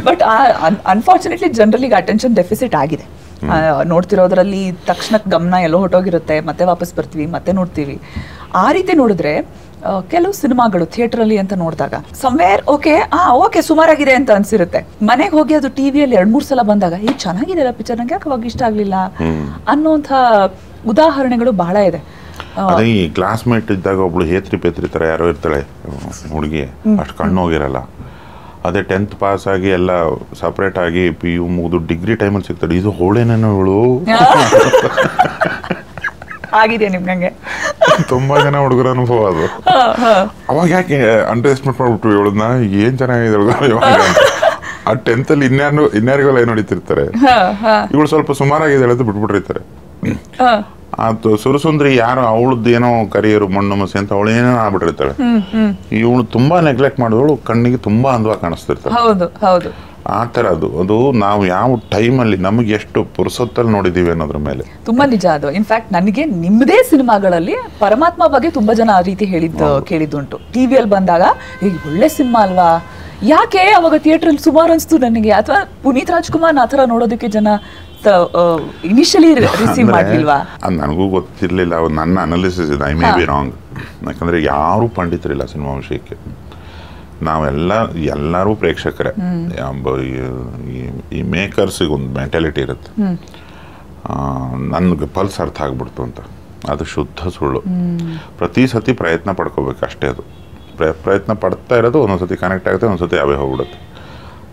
But unfortunately generally attention deficit ಆಗಿದೆ. ನೋಡ್ತಿರೋದ್ರಲ್ಲಿ ತಕ್ಷಣಕ್ಕೆ ಗಮನ ಎಲ್ಲೋ ಹೊಟ್ಟೋಗಿರುತ್ತೆ, ಮತ್ತೆ ವಾಪಸ್ ಬರ್ತೀವಿ, ಮತ್ತೆ ನೋಡ್ತೀವಿ. ಆ ರೀತಿ ನೋಡಿದ್ರೆ ಕೆಲವು ಸಿನಿಮಾಗಳು ಥಿಯೇಟರಲ್ಲಿ ಅಂತ ನೋಡಿದಾಗ ಸಮ್ವೇರ್ ಓಕೆ ಸುಮಾರಾಗಿದೆ ಅಂತ ಅನ್ಸಿರುತ್ತೆ. ಮನೆಗೆ ಹೋಗಿ ಅದು ಟಿವಿಯಲ್ಲಿ 2-3 ಸಲ ಬಂದಾಗ ಈ ಚೆನ್ನಾಗಿದೆ ಪಿಕ್ಚರ್, ನಂಗೆ ಯಾಕೆ ಅವಾಗ ಇಷ್ಟ ಆಗ್ಲಿಲ್ಲ ಅನ್ನೋಂಥ ಉದಾಹರಣೆಗಳು ಬಹಳ ಇದೆ. ಈ ಕ್ಲಾಸ್ಮೇಟ್ ಇದ್ದಾಗ ಒಬ್ಳು ಹೇತ್ರಿ ತರ ಯಾರೋ ಇರ್ತಾಳೆ ಹುಡುಗಿ, ಅಷ್ಟು ಕಣ್ಣು ಹೋಗಿರಲ್ಲ. ಅದೇ 10th ಪಾಸ್ ಆಗಿ ಎಲ್ಲ ಸಪ್ರೇಟ್ ಆಗಿ PU ಮುಗಿದು ಡಿಗ್ರಿ ಟೈಮಲ್ಲಿ ಸಿಗ್ತಾಳೆ, ಇದು ಹೋಳೇನೇನೋ ಇವಳು ಆಗಿದೆ ನಿಮ್ಗೆ. ತುಂಬಾ ಜನ ಹುಡುಗರ ಅನುಭವ ಅದು. ಅವಾಗ ಯಾಕೆ ಅಂಡರ್ ಎಸ್ಟಿಮೇಟ್ ಮಾಡ್ಬಿಟ್ಟು ಇವಳನ್ನ, ಏನ್ ಚೆನ್ನಾಗಿದೆ ಆ 10th ಅಲ್ಲಿ ಇನ್ಯಾರಿಗೆಲ್ಲ ಏನ್ ಹೊಡಿತಿರ್ತಾರೆ, ಇವಳು ಸ್ವಲ್ಪ ಸುಮಾರಾಗಿದೆ ಹೇಳೋದು ಬಿಟ್ಬಿಟ್ಟಿರ್ತಾರೆ. ಅದು ಸುರಸುಂದ್ರಿ ಯಾರು ಅವಳದ್ದು ಏನೋ ಕರಿಯರು ಮಣ್ಣು ಮಸಿ ಅಂತ ಅವಳು ಏನೇನೋ ಆಗ್ಬಿಟ್ಟಿರ್ತಾಳೆ. ಇವಳು ತುಂಬಾ ನೆಗ್ಲೆಕ್ಟ್ ಮಾಡಿದವಳು ಕಣ್ಣಿಗೆ ತುಂಬಾ ಅಂದವಾಗಿ ಕಾಣಿಸ್ತಿರ್ತಾಳೆ. ಆ ಥರ ಅದು ನಾವು ಯಾವ ಟೈಮಲ್ಲಿ ನಮಗೆ ಎಷ್ಟು ಪುರುಸೊತ್ತಲ್ಲಿ ನೋಡಿದ್ದೀವಿ ಅನ್ನೋದ್ರ ಮೇಲೆ ತುಂಬಾ ನಿಜ ಅದು. ಇನ್ಫ್ಯಾಕ್ಟ್ ನನಗೆ ನಿಮ್ಮದೇ ಸಿನಿಮಾಗಳಲ್ಲಿ ಪರಮಾತ್ಮ ಬಗ್ಗೆ ತುಂಬಾ ಜನ ಆ ರೀತಿ ಕೇಳಿದ್ದುಂಟು. ಟಿವಿಯಲ್ಲಿ ಬಂದಾಗ ಈಗ ಒಳ್ಳೆ ಸಿನಿಮಾ ಅಲ್ವಾ, ಯಾಕೆ ಅವಾಗ ಥಿಯೇಟ್ರಲ್ಲಿ ಸುಮಾರು ಅನಿಸ್ತು ನನಗೆ. ಅಥವಾ ಪುನೀತ್ ರಾಜ್ಕುಮಾರ್ ಆ ಥರ ನೋಡೋದಕ್ಕೆ ಜನ ಇನಿಷಿಯಲಿ ರಿಸೀವ್ ಮಾಡಲಿಲ್ವಾ? ನನಗೂ ಗೊತ್ತಿರಲಿಲ್ಲ, ನನ್ನ ಅನಾಲಿಸಿಸ್ ಇದೆ. I may be wrong. ಯಾಕಂದರೆ ಯಾರೂ ಪಂಡಿತರಿಲ್ಲ ಸಿನಿಮಾ ವಿಷಯಕ್ಕೆ. ಎಲ್ಲರೂ ಪ್ರೇಕ್ಷಕರೇ. ಈ ಮೇಕರ್ಸಿಗೆ ಒಂದು ಮೆಂಟಾಲಿಟಿ ಇರುತ್ತೆ, ನನಗೆ ಪಲ್ಸ್ ಅರ್ಥ ಆಗ್ಬಿಡ್ತು ಅಂತ. ಅದು ಶುದ್ಧ ಸುಳ್ಳು. ಪ್ರತಿ ಸತಿ ಪ್ರಯತ್ನ ಪಡ್ಕೋಬೇಕು ಅಷ್ಟೇ. ಅದು ಪ್ರಯತ್ನ ಪಡ್ತಾ ಇರೋದು ಒಂದೊಂದ್ಸತಿ ಕನೆಕ್ಟ್ ಆಗುತ್ತೆ, ಒಂದೊಂದ್ಸತಿ ಅವೇ ಹೋಗ್ಬಿಡುತ್ತೆ.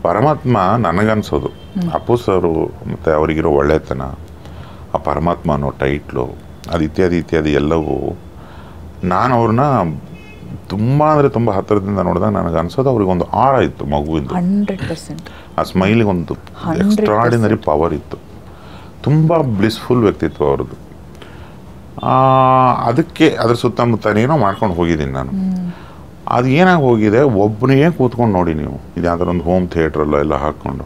ಪರಮಾತ್ಮ ನನಗನ್ಸೋದು ಅಪ್ಪು ಸರು ಮತ್ತು ಅವರಿಗಿರೋ ಒಳ್ಳೆತನ, ಆ ಪರಮಾತ್ಮ ಅನ್ನೋ ಟೈಟ್ಲು, ಅದು ಇತ್ಯಾದಿ ಎಲ್ಲವೂ ನಾನು ಅವ್ರನ್ನ ತುಂಬ ಅಂದರೆ ತುಂಬ ಹತ್ತಿರದಿಂದ ನೋಡಿದಾಗ ನನಗೆ ಅನ್ಸೋದು ಅವ್ರಿಗೆ ಒಂದು ಆರ ಇತ್ತು ಮಗುವಿಂದು. 100%. ಆ ಸ್ಮೈಲಿಗೆ ಒಂದು ಎಕ್ಸ್ಟ್ರಾರ್ಡಿನರಿ ಪವರ್ ಇತ್ತು. ತುಂಬ ಬ್ಲಿಸ್ಫುಲ್ ವ್ಯಕ್ತಿತ್ವ ಅವ್ರದ್ದು. ಅದಕ್ಕೆ ಅದ್ರ ಸುತ್ತಮುತ್ತನೇನೋ ಮಾಡ್ಕೊಂಡು ಹೋಗಿದ್ದೀನಿ ನಾನು. ಅದು ಏನಾಗಿ ಹೋಗಿದೆ, ಒಬ್ಬನಿಗೆ ಕೂತ್ಕೊಂಡು ನೋಡಿ ನೀವು, ಇದು ಯಾವ್ದಾರ ಒಂದು ಹೋಮ್ ಥಿಯೇಟ್ರಲ್ಲೋ ಎಲ್ಲ ಹಾಕ್ಕೊಂಡು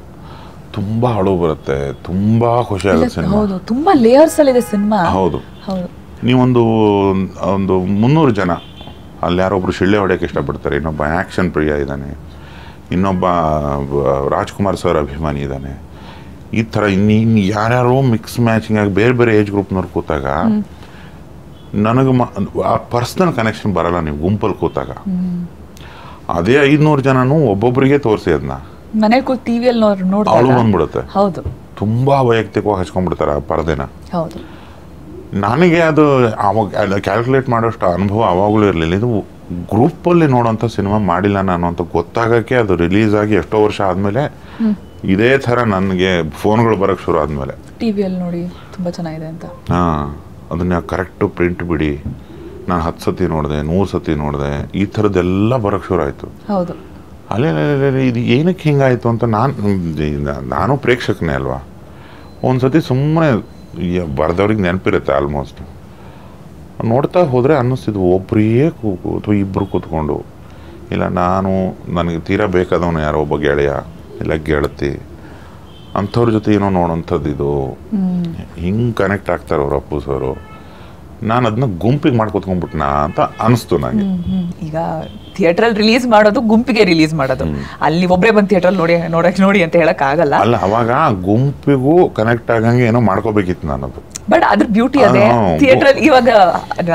ತುಂಬ ಅಳು ಬರುತ್ತೆ, ತುಂಬ ಖುಷಿ ಆಗುತ್ತೆ ಸಿನಿಮಾ. ತುಂಬ ಲೇಯರ್ಸ್ ಅಲ್ಲಿ ಇದೆ ಸಿನಿಮಾ. ಹೌದು. ನೀವೊಂದು 300 ಜನ ಅಲ್ಲಿ ಯಾರೊಬ್ರು ಶಿಳ್ಳೆ ಹೊಡೆಯೋಕ್ಕೆ ಇಷ್ಟಪಡ್ತಾರೆ, ಇನ್ನೊಬ್ಬ ಆ್ಯಕ್ಷನ್ ಪ್ರಿಯ ಇದ್ದಾನೆ, ಇನ್ನೊಬ್ಬ ರಾಜ್ಕುಮಾರ್ ಸರ್ ಅಭಿಮಾನಿ ಇದ್ದಾನೆ. ಈ ಥರ ಇನ್ನು ಯಾರ್ಯಾರೋ ಮಿಕ್ಸ್ ಮ್ಯಾಚಿಂಗ್ ಆಗಿ ಬೇರೆ ಬೇರೆ ಏಜ್ ಗ್ರೂಪ್ನವ್ರು ಕೂತಾಗ ನನಗೆ ಆ ಪರ್ಸ್ನಲ್ ಕನೆಕ್ಷನ್ ಬರಲ್ಲ. ನೀವು ಗುಂಪಲ್ಲಿ ಕೂತಾಗ ಅದೇ 500 ಜನನೂ ಒಬ್ಬೊಬ್ಬರಿಗೆ ತೋರಿಸಿ ಅದನ್ನ ಮನೇಲಿ ಕೂತ್ ಟಿವಿಯಲ್ಲಿ ಅವಳು ಬಂದ್ಬಿಡುತ್ತೆ. ಹೌದು, ತುಂಬಾ ವೈಯಕ್ತಿಕವಾಗಿ ಹಚ್ಕೊಂಡ್ಬಿಡ್ತಾರೆ ಆ ಪರದೆನ. ಹೌದು. ನನಗೆ ಅದು ಅವಾಗ ಕ್ಯಾಲ್ಕುಲೇಟ್ ಮಾಡೋಷ್ಟು ಅನುಭವ ಅವಾಗಲೂ ಇರಲಿಲ್ಲ. ಇದು ಗ್ರೂಪಲ್ಲಿ ನೋಡೋಂಥ ಸಿನಿಮಾ ಮಾಡಿಲ್ಲ ನಾನು ಅಂತ ಗೊತ್ತಾಗಕ್ಕೆ ಅದು ರಿಲೀಸ್ ಆಗಿ ಎಷ್ಟೋ ವರ್ಷ ಆದಮೇಲೆ ಇದೇ ಥರ ನನಗೆ ಫೋನ್ಗಳು ಬರೋಕ್ಕೆ ಶುರು ಆದಮೇಲೆ ಟಿವಿಯಲ್ಲಿ ನೋಡಿ ತುಂಬ ಚೆನ್ನಾಗಿದೆ ಅಂತ. ಹಾಂ, ಅದನ್ನ ಕರೆಕ್ಟು ಪ್ರಿಂಟ್ ಬಿಡಿ, ನಾನು 10 ಸತಿ ನೋಡಿದೆ, 100 ಸತಿ ನೋಡಿದೆ, ಈ ಥರದ್ದೆಲ್ಲ ಬರೋಕ್ಕೆ ಶುರು ಆಯಿತು. ಹೌದು, ಅಲ್ಲೇ ಇದು ಏನಕ್ಕೆ ಹಿಂಗಾಯಿತು ಅಂತ ನಾನು ಪ್ರೇಕ್ಷಕನೇ ಅಲ್ವಾ. ಒಂದು ಸತಿ ಸುಮ್ಮನೆ ಬರ್ದವ್ರಿಗೆ ನೆನಪಿರುತ್ತೆ ಆಲ್ಮೋಸ್ಟ್. ನೋಡ್ತಾ ಹೋದರೆ ಅನ್ನಿಸ್ತಿದ್ವು ಒಬ್ಬರೇ ಅಥವಾ ಇಬ್ಬರು ಕೂತ್ಕೊಂಡು, ಇಲ್ಲ ನನಗೆ ತೀರಾ ಬೇಕಾದವನು ಯಾರೋ ಒಬ್ಬ ಗೆಳೆಯ ಇಲ್ಲ ಗೆಳತಿ ಅಂಥವ್ರ ಜೊತೆ ಏನೋ ನೋಡೋಂಥದ್ದು ಇದು ಹಿಂಗೆ ಕನೆಕ್ಟ್ ಆಗ್ತಾರೆ ಅವ್ರು ಅಪ್ಪು ಸರು. ನಾನು ಅದನ್ನ ಗುಂಪಿಗೆ ಮಾಡ್ಕೊತ್ಕೊಂಡ್ಬಿಟ್ನಾ ಅಂತ ಅನಿಸ್ತು ನನಗೆ. ಈಗ ಥಿಯೇಟ್ರಲ್ಲಿ ರಿಲೀಸ್ ಮಾಡೋದು ಗುಂಪಿಗೆ ರಿಲೀಸ್ ಮಾಡೋದು, ಅಲ್ಲಿ ಒಬ್ಬರೇ ಬಂದು ಥಿಯೇಟ್ರಲ್ಲಿ ನೋಡಿ ಅಂತ ಹೇಳಕ್ ಆಗಲ್ಲ. ಅಲ್ಲ, ಅವಾಗ ಗುಂಪಿಗೂ ಕನೆಕ್ಟ್ ಆಗಂಗೆ ಏನೋ ಮಾಡ್ಕೋಬೇಕಿತ್ತು ನಾನದು. ಬಟ್ ಅದ್ರ ಬ್ಯೂಟಿ ಅದೇ ಥಿಯೇಟರ್. ಇವಾಗ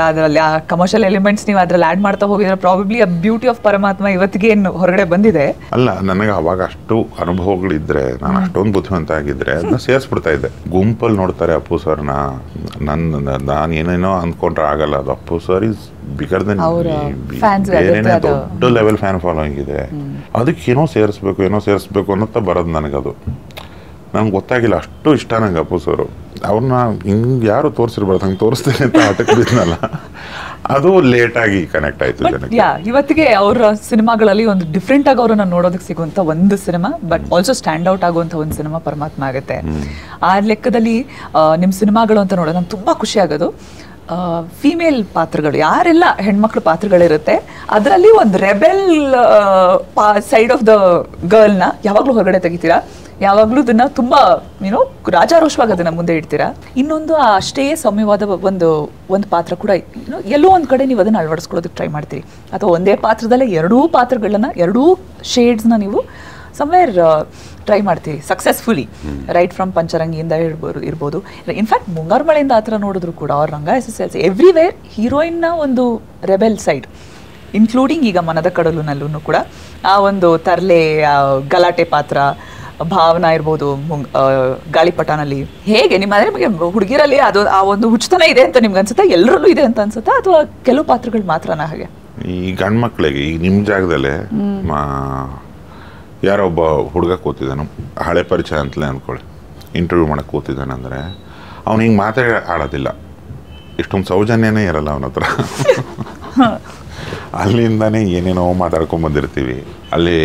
ಅದರಲ್ಲಿ ಆ ಕಮರ್ಷಿಯಲ್ ಎಲಿಮೆಂಟ್ಸ್ ನೀವು ಅದ್ರಲ್ಲಿ ಆಡ್ ಮಾಡ್ತಾ ಹೋಗಿದ್ರೆ ಪ್ರಾಬಬ್ಲಿ ಆ ಬ್ಯೂಟಿ ಆಫ್ ಪರಮಾತ್ಮ ಇವತ್ತಿಗೆ ಏನು ಹೊರಗಡೆ ಬಂದಿದೆ. ಅಲ್ಲ, ನನಗೆ ಅವಾಗ ಅಷ್ಟು ಅನುಭವಗಳಿದ್ರೆ, ನಾನು ಅಷ್ಟೊಂದು ಬುದ್ಧಿವಂತ ಆಗಿದ್ರೆ ಅದನ್ನ ಸೇರಿಸ್ಬಿಡ್ತಾ ಇದ್ದೆ. ಗುಂಪಲ್ಲಿ ನೋಡ್ತಾರೆ ಅಪ್ಪು ಸರ್ನ, ನಾನು ಏನೇನೋ ಅಂದ್ಕೊಂಡ್ರೆ ಆಗಲ್ಲ. ಅದು Appu sir is bigger then ಬೇರೆನೇ ದೊಡ್ಡ ಲೆವೆಲ್ ಫ್ಯಾನ್ ಫಾಲೋಯಿಂಗ್ ಇದೆ. ಅದಕ್ಕೇನೋ ಸೇರಿಸ್ಬೇಕು ಅನ್ನೋತ್ತ ಬರೋದು ನನಗದು. ನನಗೆ ಗೊತ್ತಾಗಿಲ್ಲ, ಅಷ್ಟು ಇಷ್ಟ ನಂಗೆ ಅಪ್ಪು ಸರು. ಅವ್ರನ್ನ ಹಿಂಗೆ ಯಾರು ತೋರಿಸಿರ್ಬಾರ್ದು, ಹಂಗೆ ತೋರಿಸ್ತೇನೆ ಅಂತ ಆಟಕ್ಕೆ ಬಿದ್ನಲ್ಲ, ಅದು ಲೇಟಾಗಿ ಕನೆಕ್ಟ್ ಆಯ್ತು ಜನಕ್ಕೆ. ಇವತ್ತಿಗೆ ಅವರ ಸಿನಿಮಾಗಳಲ್ಲಿ ಒಂದು ಡಿಫ್ರೆಂಟ್ ಆಗಿ ಅವ್ರನ್ನ ನೋಡೋದಕ್ಕೆ ಸಿಗುವಂತ ಒಂದು cinema, but also stand out ಆಗುವಂತ ಒಂದು ಸಿನಿಮಾ ಪರಮಾತ್ಮ ಆಗುತ್ತೆ. ಆ ಲೆಕ್ಕದಲ್ಲಿ ನಿಮ್ಮ ಸಿನಿಮಾಗಳು ಅಂತ ನೋಡೋದು ನಂಗೆ ತುಂಬಾ ಖುಷಿ ಆಗೋದು. ಫೀಮೇಲ್ ಪಾತ್ರಗಳು, ಯಾರೆಲ್ಲ ಹೆಣ್ಮಕ್ಳು ಪಾತ್ರಗಳಿರುತ್ತೆ ಅದರಲ್ಲಿ ಒಂದು ರೆಬೆಲ್ ಸೈಡ್ ಆಫ್ ದ ಗರ್ಲ್ನ ಯಾವಾಗಲೂ ಹೊರಗಡೆ ತೆಗಿತೀರಾ, ಯಾವಾಗಲೂ ಅದನ್ನ ತುಂಬಾ ರಾಜಾರೋಷವಾಗಿ ಅದನ್ನ ಮುಂದೆ ಇಡ್ತೀರಾ. ಇನ್ನೊಂದು ಅಷ್ಟೇ ಸೌಮ್ಯವಾದ ಒಂದು ಪಾತ್ರ ಕೂಡ ಎಲ್ಲೋ ಒಂದು ಕಡೆ ನೀವು ಅದನ್ನ ಅಳವಡಿಸ್ಕೊಳ್ಳೋದಕ್ಕೆ ಟ್ರೈ ಮಾಡ್ತೀರಿ, ಅಥವಾ ಒಂದೇ ಪಾತ್ರದಲ್ಲೇ ಎರಡೂ ಪಾತ್ರಗಳನ್ನ, ಎರಡೂ ಶೇಡ್ಸ್ನ ನೀವು ಸಮ್ವೇರ್ ಟ್ರೈ ಮಾಡ್ತೀರಿ ಸಕ್ಸಸ್ಫುಲಿ. ರೈಟ್ ಫ್ರಮ್ ಪಂಚರಂಗಿಯಿಂದ ಇರ್ಬೋದು, ಇನ್ಫ್ಯಾಕ್ಟ್ ಮುಂಗಾರು ಮಳೆಯಿಂದ ಆ ಥರ ನೋಡಿದ್ರು ಕೂಡ ಅವ್ರ ರಂಗ SSLC ಎವ್ರಿವೇರ್ ಹೀರೋಯಿನ್ನ ಒಂದು ರೆಬೆಲ್ ಸೈಡ್, ಇನ್ಕ್ಲೂಡಿಂಗ್ ಈಗ ಮನದ ಕಡಲುನಲ್ಲೂ ಕೂಡ ಆ ಒಂದು ತರ್ಲೆ ಗಲಾಟೆ ಪಾತ್ರ, ಭಾವನಾ ಇರ್ಬೋದು ಗಾಳಿಪಟನಲ್ಲಿ. ಹೇಗೆ ನಿಮ್ಮ ನಿಮಗೆ ಹುಡುಗಿರಲ್ಲಿ ಅದು ಆ ಒಂದು ಹುಚ್ಚುತನ ಇದೆ ಅಂತ ನಿಮ್ಗೆ ಅನ್ಸುತ್ತಾ, ಎಲ್ಲರಲ್ಲೂ ಇದೆ ಅಂತ ಅನ್ಸುತ್ತಾ, ಅಥವಾ ಕೆಲವು ಪಾತ್ರಗಳು ಮಾತ್ರನಾ ಹಾಗೆ? ಈ ಗಂಡು ಮಕ್ಕಳಿಗೆ ಈಗ ನಿಮ್ಮ ಜಾಗದಲ್ಲೇ ಯಾರೋ ಒಬ್ಬ ಹುಡುಗ ಕೂತಿದ್ದಾನೆ, ಹಳೆ ಪರಿಚಯ ಅಂತಲೇ ಅಂದ್ಕೊಳ್ಳಿ, ಇಂಟರ್ವ್ಯೂ ಮಾಡಕ್ಕೆ ಕೂತಿದ್ದಾನೆ ಅಂದರೆ ಅವ್ನು ಹಿಂಗೆ ಆಡೋದಿಲ್ಲ, ಇಷ್ಟೊಂದು ಸೌಜನ್ಯನೇ ಇರಲ್ಲ ಅವನ ಹತ್ರ. ಅಲ್ಲಿಂದಾನೇ ಏನೇನೋ ಮಾತಾಡ್ಕೊಂಬಂದಿರ್ತೀವಿ. ಅಲ್ಲಿ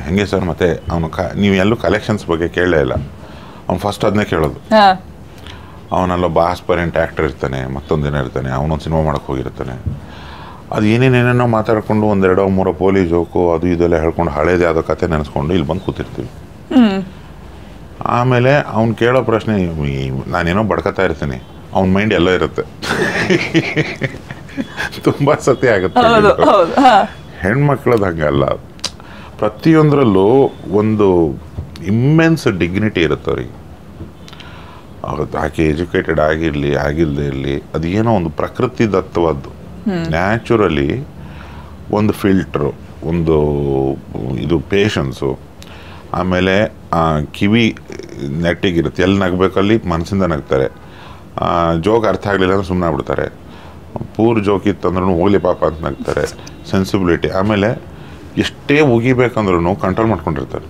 ಹೆಂಗೆ ಸರ್ ಮತ್ತೆ ಅವನು ನೀವು ಎಲ್ಲೂ ಕಲೆಕ್ಷನ್ಸ್ ಬಗ್ಗೆ ಕೇಳಲೇ ಇಲ್ಲ, ಅವ್ನು ಫಸ್ಟ್ ಅದನ್ನೇ ಕೇಳೋದು. ಅವನಲ್ಲೊಬ್ಬ ಆಸ್ಪರೆಂಟ್ ಆ್ಯಕ್ಟರ್ ಇರ್ತಾನೆ, ಮತ್ತೊಂದಿನ ಇರ್ತಾನೆ, ಅವನೊಂದು ಸಿನಿಮಾ ಮಾಡೋಕ್ಕೆ ಹೋಗಿರ್ತಾನೆ. ಅದು ಏನೇನೇನೇನೋ ಮಾತಾಡ್ಕೊಂಡು 2-3 ಪೋಲಿ ಜೋಕು ಅದು ಇದೆಲ್ಲ ಹೇಳ್ಕೊಂಡು ಹಳೇದು ಯಾವುದೋ ಕತೆ ನೆನೆಸ್ಕೊಂಡು ಇಲ್ಲಿ ಬಂದು ಕೂತಿರ್ತೀವಿ. ಆಮೇಲೆ ಅವ್ನು ಕೇಳೋ ಪ್ರಶ್ನೆ, ನಾನೇನೋ ಬಡ್ಕತಾ ಇರ್ತೀನಿ, ಅವ್ನ ಮೈಂಡ್ ಎಲ್ಲ ಇರುತ್ತೆ. ತುಂಬ ಸತಿ ಆಗುತ್ತೆ. ಹೆಣ್ಮಕ್ಳದ್ದು ಹಂಗಲ್ಲ, ಪ್ರತಿಯೊಂದರಲ್ಲೂ ಒಂದು ಇಮ್ಮೆನ್ಸ್ ಡಿಗ್ನಿಟಿ ಇರುತ್ತೆ ಅವ್ರಿಗೆ. ಆಕೆ ಎಜುಕೇಟೆಡ್ ಆಗಿಲ್ಲದೆ ಇರಲಿ, ಅದೇನೋ ಒಂದು ಪ್ರಕೃತಿ ದತ್ತವಾದ್ದು, ನ್ಯಾಚುರಲಿ ಒಂದು ಫಿಲ್ಟ್ರು, ಒಂದು ಇದು ಪೇಷನ್ಸು, ಆಮೇಲೆ ಕಿವಿ ನೆಟ್ಟಿಗಿರುತ್ತೆ, ಎಲ್ಲಿ ನಗಬೇಕಲ್ಲಿ ಮನಸ್ಸಿಂದ ನಗ್ತಾರೆ. ಜೋಕ್ ಅರ್ಥ ಆಗಲಿಲ್ಲ ಅಂದ್ರೆ ಸುಮ್ಮನೆ ಆಗ್ಬಿಡ್ತಾರೆ, ಪೂರ್ ಜೋಕ್ ಇತ್ತಂದ್ರೂ ಹೋಗ್ಲಿ ಪಾಪ ಅಂತ ನಗ್ತಾರೆ. ಸೆನ್ಸಿಬಿಲಿಟಿ, ಆಮೇಲೆ ಎಷ್ಟೇ ಉಗಿಬೇಕಂದ್ರೂ ಕಂಟ್ರೋಲ್ ಮಾಡ್ಕೊಂಡಿರ್ತಾರೆ.